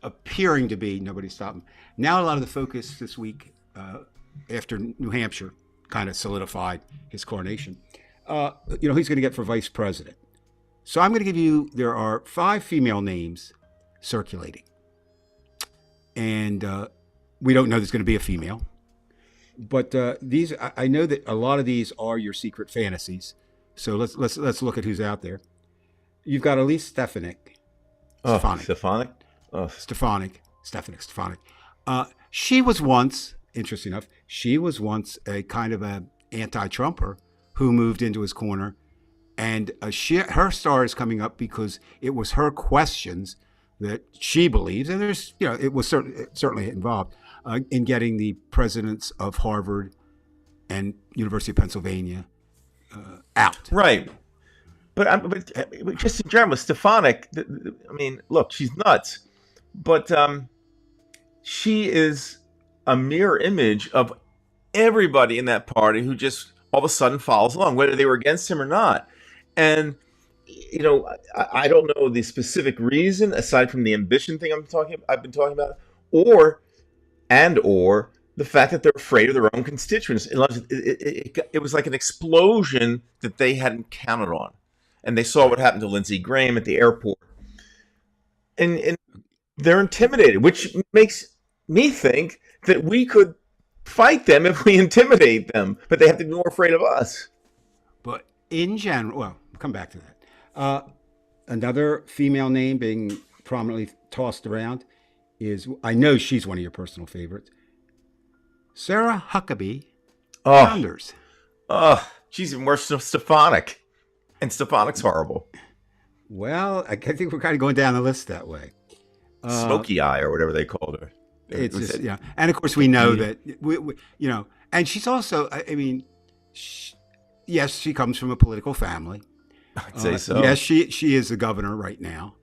appearing to be nobody's stopping. Now a lot of the focus this week, after New Hampshire kind of solidified his coronation, he's going to get for vice president. So I'm going to give you, there are 5 female names circulating. And we don't know there's going to be a female. But these, I know that a lot of these are your secret fantasies. So let's look at who's out there. You've got Elise Stefanik. Stefanik. She was once, interesting enough, a kind of a anti-Trumper who moved into his corner, and her star is coming up because it was her questions that she believes, and there's, it was certainly involved in getting the presidents of Harvard and University of Pennsylvania out. Right. But just in general, Stefanik, look, she's nuts, but she is a mirror image of everybody in that party who just all of a sudden follows along, whether they were against him or not. And, I don't know the specific reason, aside from the ambition thing I've been talking about, or the fact that they're afraid of their own constituents. It was like an explosion that they hadn't counted on. And they saw what happened to Lindsey Graham at the airport. And they're intimidated, which makes me think that we could fight them if we intimidate them, but they have to be more afraid of us. But in general, well, we'll come back to that. Another female name being prominently tossed around is, I know she's one of your personal favorites, Sarah Huckabee Sanders. She's even worse than Stefanik. And Stefanik's horrible. Well, I think we're kind of going down the list that way. Smoky eye or whatever they called her. It's just, and of course we know that and she's also, yes, she comes from a political family. I'd say so. Yes, she is the governor right now,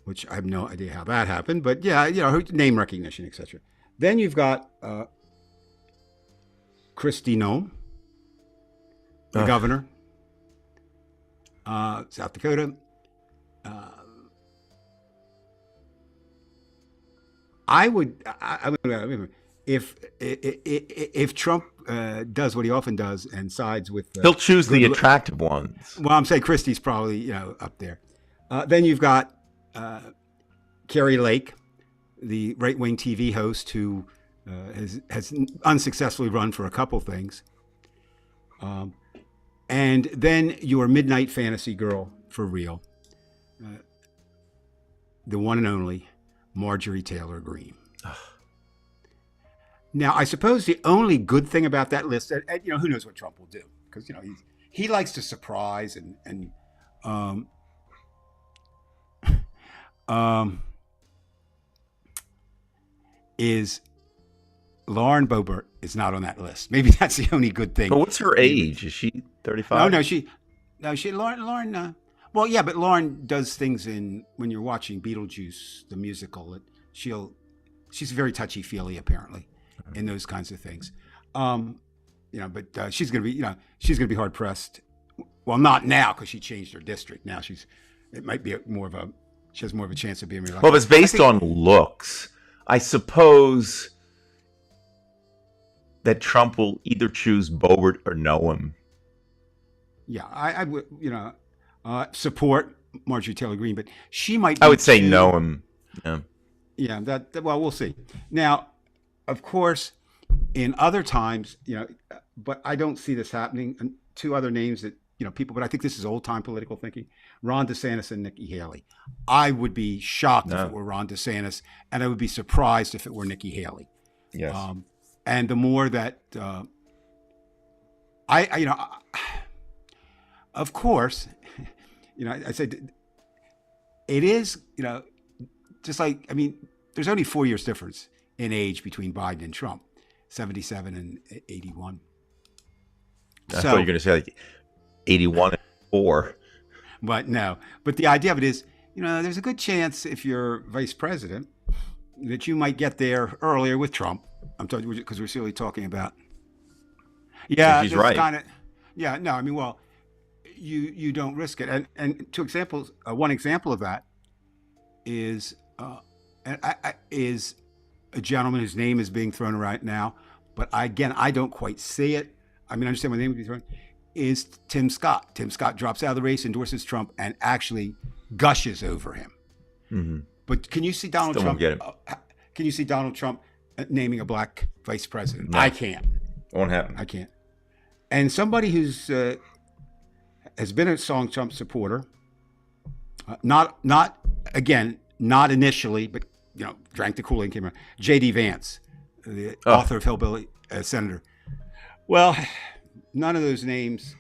which I have no idea how that happened, but her name recognition, etc. Then you've got Kristi Noem, the governor. South Dakota. I would if Trump does what he often does and sides with, he'll choose the attractive ones. Well, I'm saying Christie's probably up there. Then you've got Kari Lake, the right-wing TV host who has unsuccessfully run for a couple things. And then your midnight fantasy girl for real, the one and only Marjorie Taylor Greene. Now, I suppose the only good thing about that list, and who knows what Trump will do, because he likes to surprise and um, um, is Lauren Boebert is not on that list. Maybe that's the only good thing. But what's her age? Is she 35? No, Lauren. Well, yeah, but Lauren does things when you're watching Beetlejuice, the musical. She's very touchy feely apparently in those kinds of things. But she's gonna be hard pressed. Well, not now because she changed her district. Now she has more of a chance of being reelected. Well, if it's based on looks, I suppose that Trump will either choose Boebert or Noem. Yeah, I would, support Marjorie Taylor Greene, but she might. I would say Noem. Yeah. Yeah. Well, we'll see. Now, of course, in other times, but I don't see this happening. And two other names that people, but I think this is old time political thinking: Ron DeSantis and Nikki Haley. I would be shocked if it were Ron DeSantis, and I would be surprised if it were Nikki Haley. Yes. And the more that of course, I said it is, just like, there's only 4 years difference in age between Biden and Trump, 77 and 81. I thought you were going to say like 81 and 4. But no. But the idea of it is, there's a good chance if you're vice president that you might get there earlier with Trump. I'm talking because we're really talking about. Yeah, she's right. Well, you don't risk it. And two examples. One example of that is is a gentleman whose name is being thrown right now, but I don't quite see it. I understand my name would be thrown. Is Tim Scott. Tim Scott drops out of the race, endorses Trump, and actually gushes over him. Mm-hmm. But can you see Donald Trump? Can you see Donald Trump naming a black vice president? No. I can't. Won't happen. I can't. And somebody who's has been a strong Trump supporter, not initially, but drank the Kool-Aid, came around. J.D. Vance, the author of Hillbilly Senator. Well, none of those names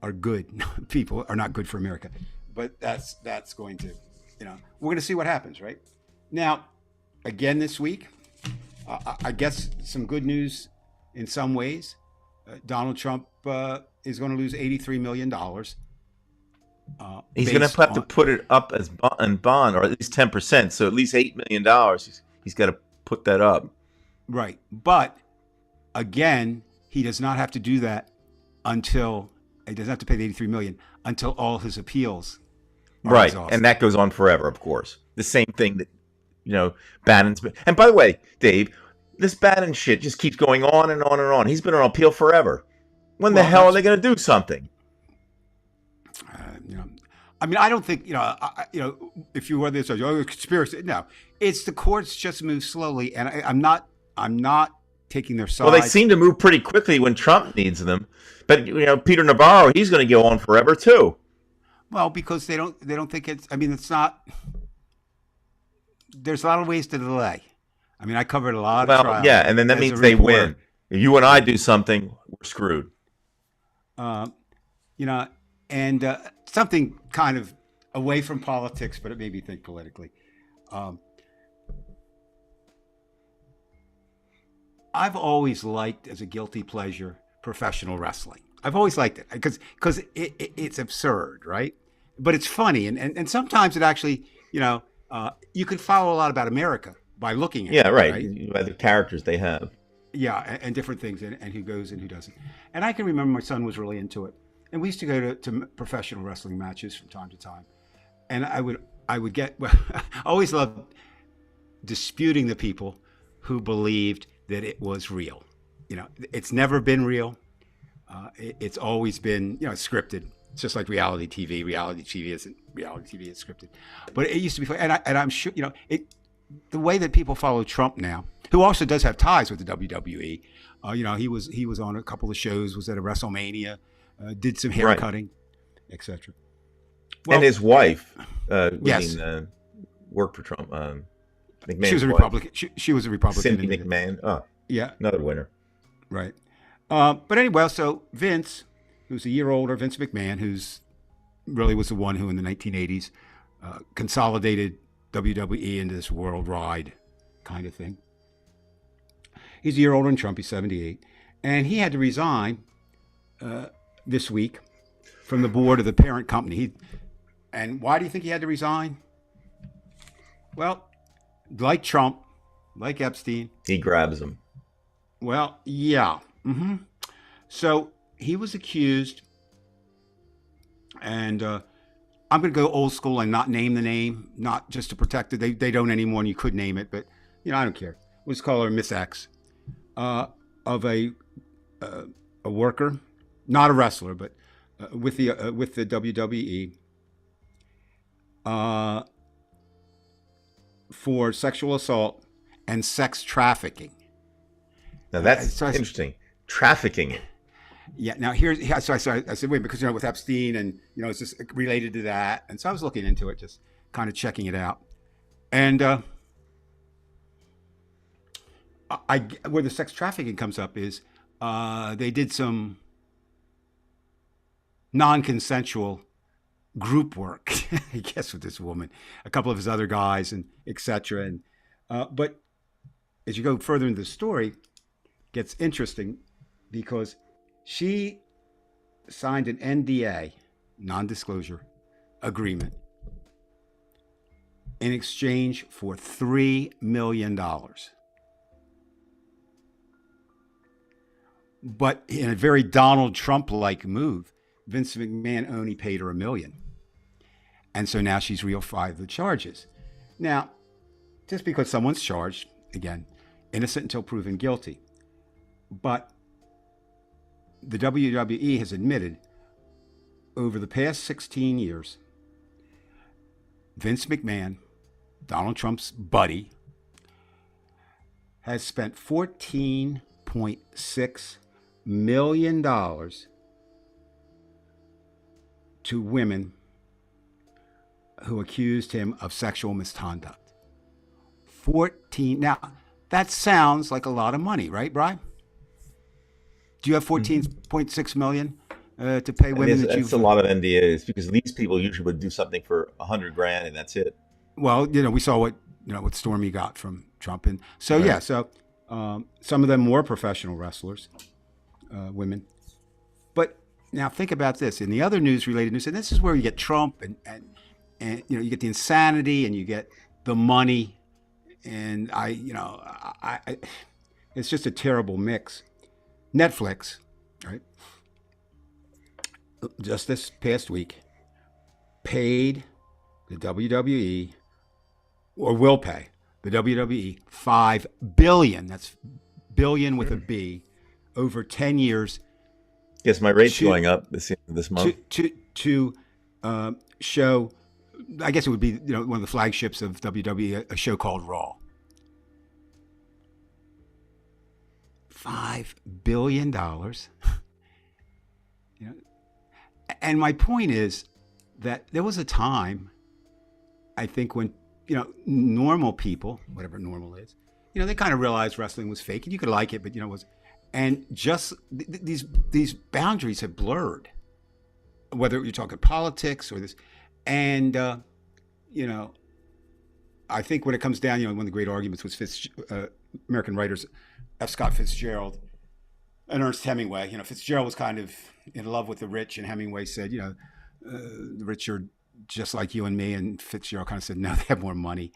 are good. People are not good for America, but that's going to, we're going to see what happens, right? Now, again this week, I guess some good news in some ways. Donald Trump is going to lose $83 million. He's going to have to put it up as bond, or at least 10%. So at least $8 million. He's got to put that up. Right. But again, he does not have to do that until he doesn't have to pay the $83 million until all his appeals are exhausted. And that goes on forever, of course. The same thing that Bannon's been. And by the way, Dave, this Bannon shit just keeps going on and on and on. He's been on appeal forever. When the hell are they going to do something? I don't think if you were this, conspiracy. No, it's the courts just move slowly, and I'm not taking their side. Well, they seem to move pretty quickly when Trump needs them, but Peter Navarro, he's going to go on forever too. Well, because they don't think it's. It's not. There's a lot of ways to delay. I covered a lot of trials. Yeah, and then that means they win. If you and I do something, we're screwed. And something kind of away from politics, but it made me think politically. I've always liked, as a guilty pleasure, professional wrestling. I've always liked it because it's absurd, right? But it's funny, and sometimes it actually, you can follow a lot about America by looking at it. Yeah, right. By the characters they have. Yeah, and different things, and who goes and who doesn't. And I can remember my son was really into it. And we used to go to professional wrestling matches from time to time. And I would get, I always loved disputing the people who believed that it was real. It's never been real. It's always been, scripted. It's just like reality TV. Reality TV isn't reality TV. It's scripted. But it used to be fun. And I'm sure, the way that people follow Trump now, who also does have ties with the WWE. He was on a couple of shows, was at a WrestleMania. Did some hair cutting, etc. Well, and his wife, yes, worked for Trump. She was McMahon's a wife. Republican. She was a Republican. Cindy McMahon. Oh, Yeah, another winner. right. But anyway, so Vince, who's a year older, Vince McMahon, who's really was the one who in the 1980s consolidated WWE into this worldwide kind of thing. He's a year older than Trump. He's 78. And he had to resign this week from the board of the parent company. And why do you think he had to resign? Well, like Trump, like Epstein. He grabs him. Well, yeah. So he was accused, and I'm going to go old school and not name the name, not just to protect it. They don't anymore, and you could name it, but I don't care. Let's call her Miss X, of a worker, not a wrestler, but with the WWE, for sexual assault and sex trafficking. Now that's So interesting. Trafficking it. Yeah. Now so I said, wait, because with Epstein and it's just related to that, and so I was looking into it, just kind of checking it out, and where the sex trafficking comes up is they did some non-consensual group work, I guess, with this woman, a couple of his other guys, and etc. And but as you go further into the story, it gets interesting because she signed an NDA, non-disclosure agreement, in exchange for $3 million. But in a very Donald Trump-like move, Vince McMahon only paid her $1 million. And so now she's real-fied of the charges. Now, just because someone's charged, again, innocent until proven guilty. But the WWE has admitted over the past 16 years, Vince McMahon, Donald Trump's buddy, has spent $14.6 million to women who accused him of sexual misconduct. 14. Now, that sounds like a lot of money, right, Brian? Do you have 14.6 million to pay women that you've... That's a lot of NDAs because these people usually would do something for $100,000 and that's it. Well, we saw what Stormy got from Trump, and so right. So some of them were professional wrestlers, women. But now think about this. In the other news-related news, and this is where you get Trump, and you get the insanity, and you get the money, and it's just a terrible mix. Netflix, right? Just this past week, paid the WWE, or will pay the WWE, $5 billion. That's billion with a B, over 10 years. Yes, my rate's going up this month. To show, I guess it would be one of the flagships of WWE, a show called Raw. $5 billion. And my point is that there was a time, I think, when normal people, whatever normal is, they kind of realized wrestling was fake, and you could like it, but and just these boundaries have blurred. Whether you're talking politics or this, and I think when it comes down, one of the great arguments was American writers F. Scott Fitzgerald and Ernest Hemingway. Fitzgerald was kind of in love with the rich, and Hemingway said, the rich are just like you and me, and Fitzgerald kind of said, no, they have more money.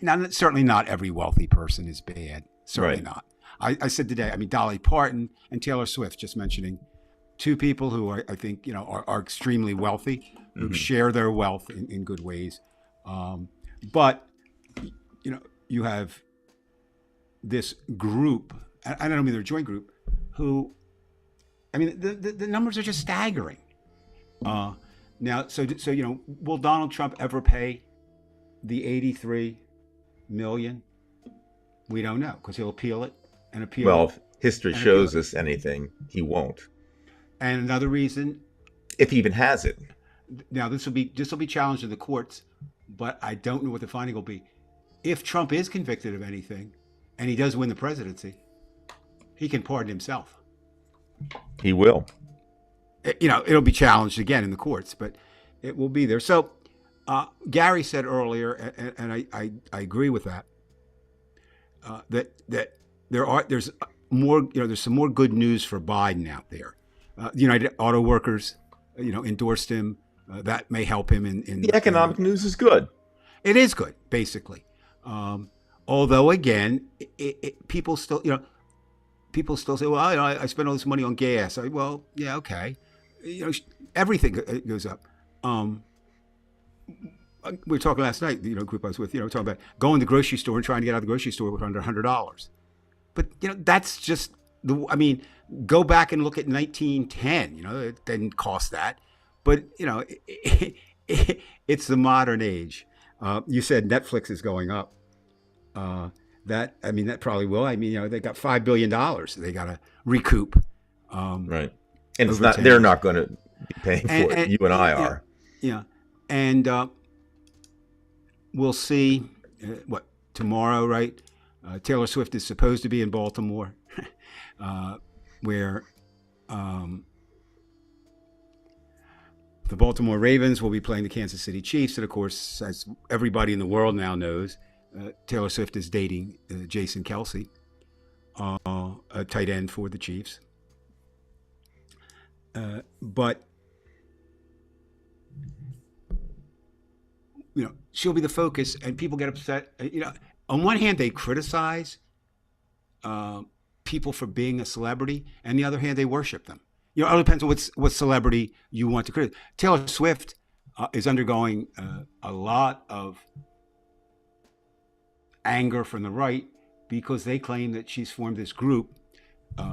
Now, certainly not every wealthy person is bad. Certainly not. I said today, Dolly Parton and Taylor Swift, just mentioning two people who I think, are extremely wealthy, who share their wealth in good ways. But, you have this group, I don't mean they're a joint group, who, the numbers are just staggering. Now, so will Donald Trump ever pay the $83 million? We don't know, because he'll appeal it and appeal. Well, if history shows us anything, he won't. And another reason, if he even has it. Now this will be challenged in the courts, but I don't know what the finding will be. if Trump is convicted of anything and he does win the presidency, he can pardon himself. He will. It'll be challenged again in the courts, but it will be there. So Gary said earlier, and I agree with that, that there's more, there's some more good news for Biden out there. The United Auto Workers, endorsed him. That may help him in The economic news is good. It is good, basically. Although again, people still, say, well, I spend all this money on gas. Well, yeah, okay. Everything goes up. We were talking last night, group I was with, talking about going to the grocery store and trying to get out of the grocery store with under $100. But, that's just go back and look at 1910, it didn't cost that. But, it's the modern age. You said Netflix is going up. That probably will. They got $5 billion they got to recoup. Right. And it's not, they're not going to be paying for it. You and I are. Yeah. And we'll see tomorrow, right? Taylor Swift is supposed to be in Baltimore, where the Baltimore Ravens will be playing the Kansas City Chiefs. And of course, as everybody in the world now knows, Taylor Swift is dating Jason Kelce, a tight end for the Chiefs. But she'll be the focus, and people get upset. On one hand, they criticize people for being a celebrity, and the other hand, they worship them. It all depends on what celebrity you want to criticize. Taylor Swift is undergoing a lot of anger from the right because they claim that she's formed this group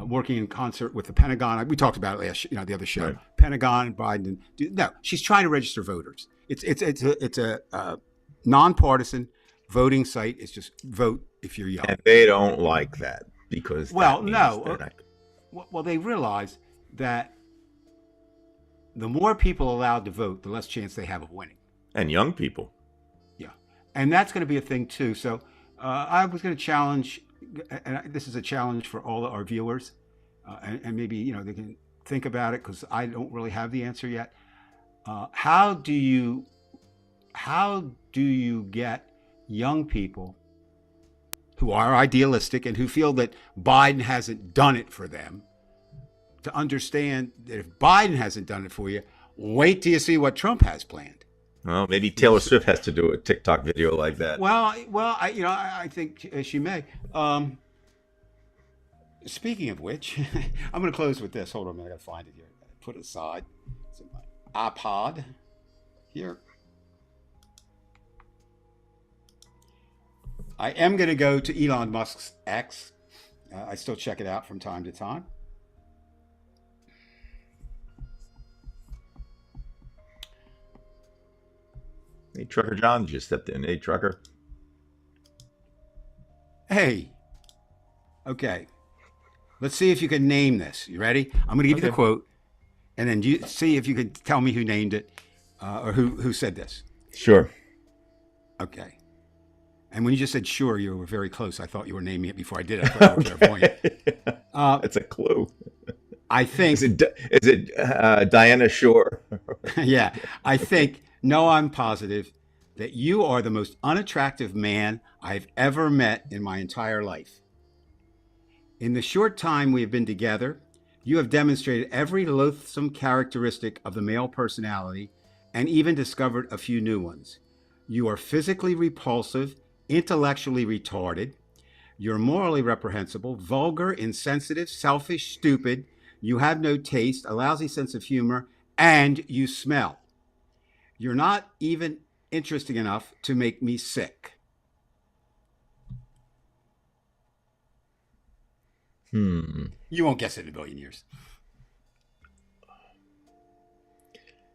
working in concert with the Pentagon. We talked about it last, the other show. Right. Pentagon and Biden. No, she's trying to register voters. It's a nonpartisan voting site. It's just vote if you're young. And they don't like that because they realize that the more people allowed to vote, the less chance they have of winning. And young people. Yeah, and that's going to be a thing too. So I was going to challenge, and this is a challenge for all our viewers, and maybe they can think about it because I don't really have the answer yet. How do you get young people who are idealistic and who feel that Biden hasn't done it for them to understand that if Biden hasn't done it for you, wait till you see what Trump has planned? Well, maybe Taylor Swift has to do a TikTok video like that. Well, I think she may. Speaking of which, I'm going to close with this. Hold on a minute, I got to find it here. Put it aside. It's in my iPod here. I am going to go to Elon Musk's X. I still check it out from time to time. Hey, Trucker John just stepped in. Hey, Trucker. Hey. Okay. Let's see if you can name this. You ready? I'm going to give you the quote, and then you see if you can tell me who named it or who said this. Sure. Okay. And when you just said sure, you were very close. I thought you were naming it before I did it. I thought you were clairvoyant. It's a clue. I think. Is it Diana Shore? Yeah. I think, no, I'm positive that you are the most unattractive man I've ever met in my entire life. In the short time we have been together, you have demonstrated every loathsome characteristic of the male personality and even discovered a few new ones. You are physically repulsive, intellectually retarded. You're morally reprehensible, vulgar, insensitive, selfish, stupid. You have no taste, a lousy sense of humor, and you smell. You're not even interesting enough to make me sick. You won't guess it in a billion years.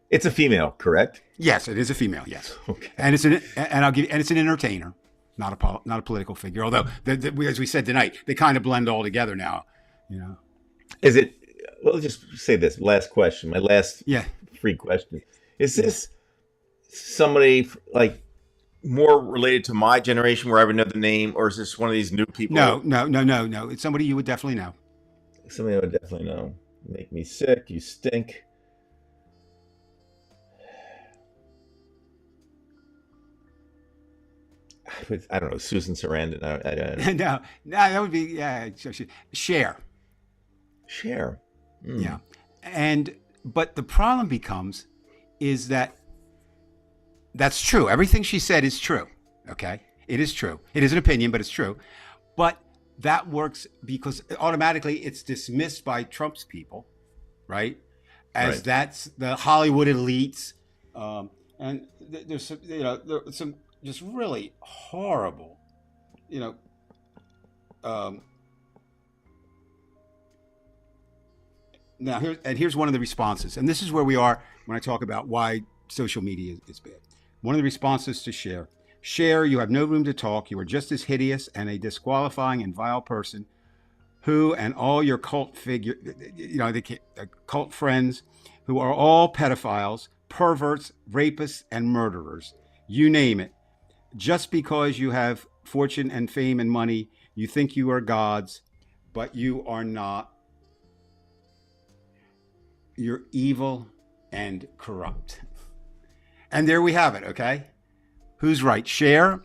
It's a female, correct? Yes, it is a female. Yes, okay. And it's an entertainer, not a political figure. Although, as we said tonight, they kind of blend all together now. Is it? Well, just say this last question. My last free question. Is this somebody like more related to my generation where I would know the name, or is this one of these new No, people? no, no, no, no. It's somebody you would definitely know. Somebody I would definitely know. Make me sick. You stink. I don't know. Susan Sarandon. No, no, that would be yeah. Share, Share. yeah, Mm, and but the problem becomes is that that's true. Everything she said is true. Okay, it is true. It is an opinion, but it's true. But that works because automatically it's dismissed by Trump's people, right? As right. that's the Hollywood elites, and there's some, there's some just really horrible, you know, um, now here's one of the responses, and this is where we are when I talk about why social media is bad. One of the responses to share, you have no room to talk. You are just as hideous and a disqualifying and vile person who and all your cult figure, the cult friends, who are all pedophiles, perverts, rapists, and murderers. You name it. Just because you have fortune and fame and money, you think you are gods, but you are not. You're evil and corrupt. And there we have it, okay? Who's right, Cher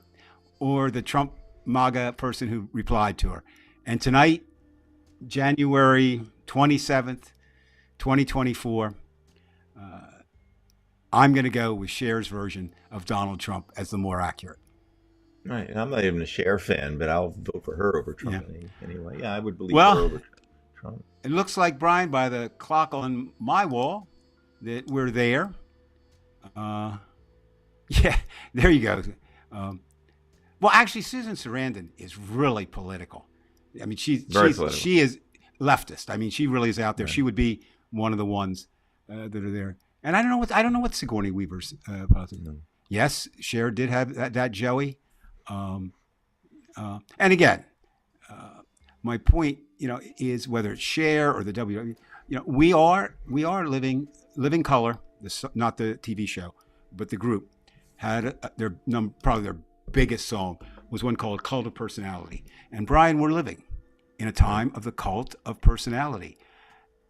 or the Trump MAGA person who replied to her? And tonight, January 27th, 2024, I'm going to go with Cher's version of Donald Trump as the more accurate. Right. And I'm not even a Cher fan, but I'll vote for her over Yeah. Trump anyway. Yeah, I would believe her Well, over Trump. it looks like, Brian, by the clock on my wall, that we're there. Uh, yeah, there you go. Um, well, actually, Susan Sarandon is really political. I mean, Very political. she is leftist. I mean, she really is out there. Right. She would be one of the ones that are there. And I don't know what Sigourney Weaver's politics. No. Yes, Cher did have that Joey. Um, and again, my point, is whether it's Cher or the WWE, we are living color. Not the TV show, but the group had probably their biggest song was one called "Cult of Personality." And Brian, we're living in a time of the cult of personality,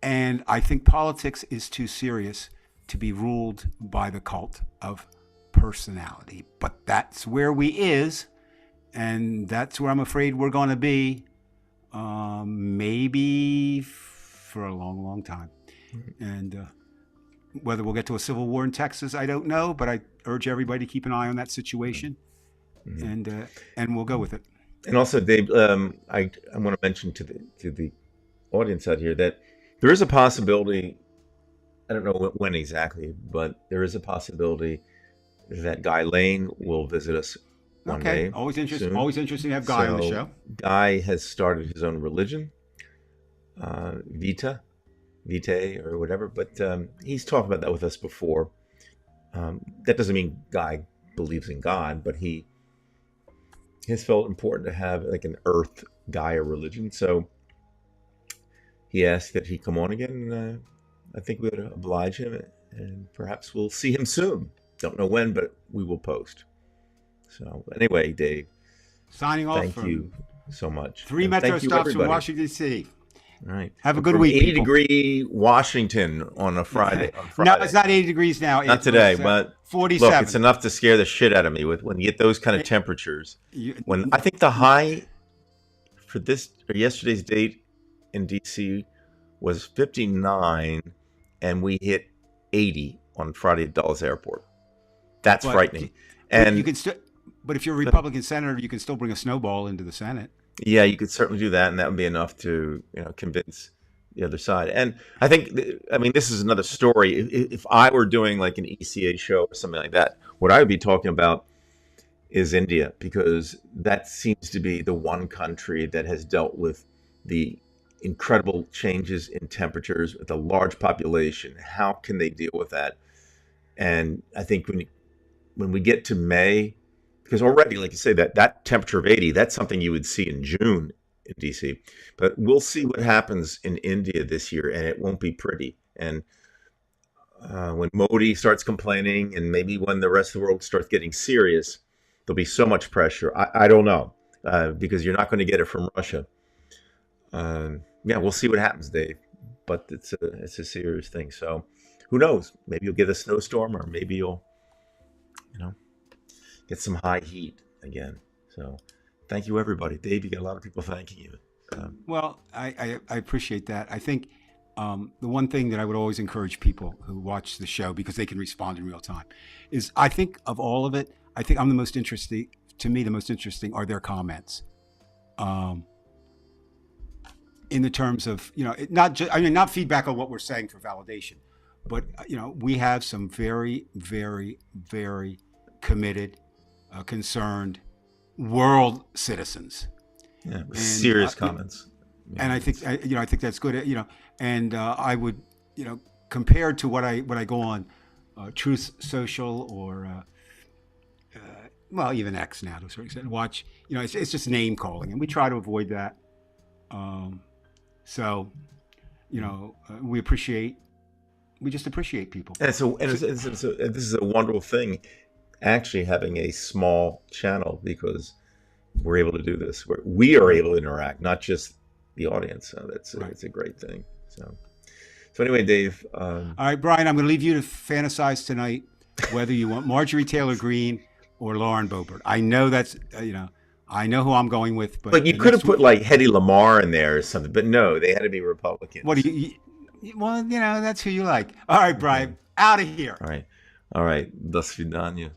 and I think politics is too serious to be ruled by the cult of personality. But that's where we is, and that's where I'm afraid we're going to be, maybe for a long, long time. And whether we'll get to a civil war in Texas, I don't know. But I urge everybody to keep an eye on that situation, Mhm. and we'll go with it. And also, Dave, I want to mention to the audience out here that there is a possibility. I don't know when exactly, but there is a possibility that Guy Lane will visit us one Okay, day always interesting. soon. Always interesting to have Guy on the So show. Guy has started his own religion, Vitae or whatever. But he's talked about that with us before. That doesn't mean Guy believes in God, but he has felt important to have like an Earth Gaia religion. So he asked that he come on again, and I think we would oblige him, and perhaps we'll see him soon. Don't know when, but we will post. So anyway, Dave, Signing off thank from you so much, 3 and metro thank you stops from everybody. Washington, D.C. All right, Have a good from week, 80 people. degree Washington on a Friday. On No, Friday, it's not 80 degrees now. not It today, was, but look, 47. it's enough to scare the shit out of me with when you get those kind of It- temperatures. you- When I think the high for this or yesterday's date in DC was 59, and we hit 80 on Friday at Dulles Airport. That's But frightening. but you And can still. But if you're a Republican senator, you can still bring a snowball into the Senate. yeah, you could certainly do that, and that would be enough to convince the other side. And I think, I mean, this is another story. If I were doing like an ECA show or something like that, what I would be talking about is India, because that seems to be the one country that has dealt with the incredible changes in temperatures with a large population. How can they deal with that? And I think when we get to May, because already, like you say, that temperature of 80, that's something you would see in June in DC. But we'll see what happens in India this year, and it won't be pretty. And when Modi starts complaining, and maybe when the rest of the world starts getting serious, there'll be so much pressure. I don't know, because you're not going to get it from Russia. Yeah, we'll see what happens, Dave. But it's a serious thing. So who knows? Maybe you'll get a snowstorm, or maybe you'll, you know, get some high heat again. So thank you, everybody. Dave, you got a lot of people thanking you. Well, I appreciate that. I think the one thing that I would always encourage people who watch the show, because they can respond in real time, is I think of all of it, I think I'm the most interesting. To me, the most interesting are their comments. In the terms of, not just, I mean, not feedback on what we're saying for validation, but we have some very, very, very committed, concerned world citizens. Yeah, with serious comments. Yeah, and I think I think that's good. And I would, compared to what I go on Truth Social or well, even X now to a certain extent, watch. It's just name calling, and we try to avoid that. So, we just appreciate people. And this is a wonderful thing, actually, having a small channel, because we're able to do this. We are able to interact, not just the audience. So it's a great thing. So anyway, Dave. All right, Brian, I'm going to leave you to fantasize tonight whether you want Marjorie Taylor Greene or Lauren Boebert. I know that's I know who I'm going with, but you could have put like Hedy Lamarr in there or something. But no, they had to be Republicans. What do you? Well, that's who you like. All right, Brian, out of here. All right. До свидания.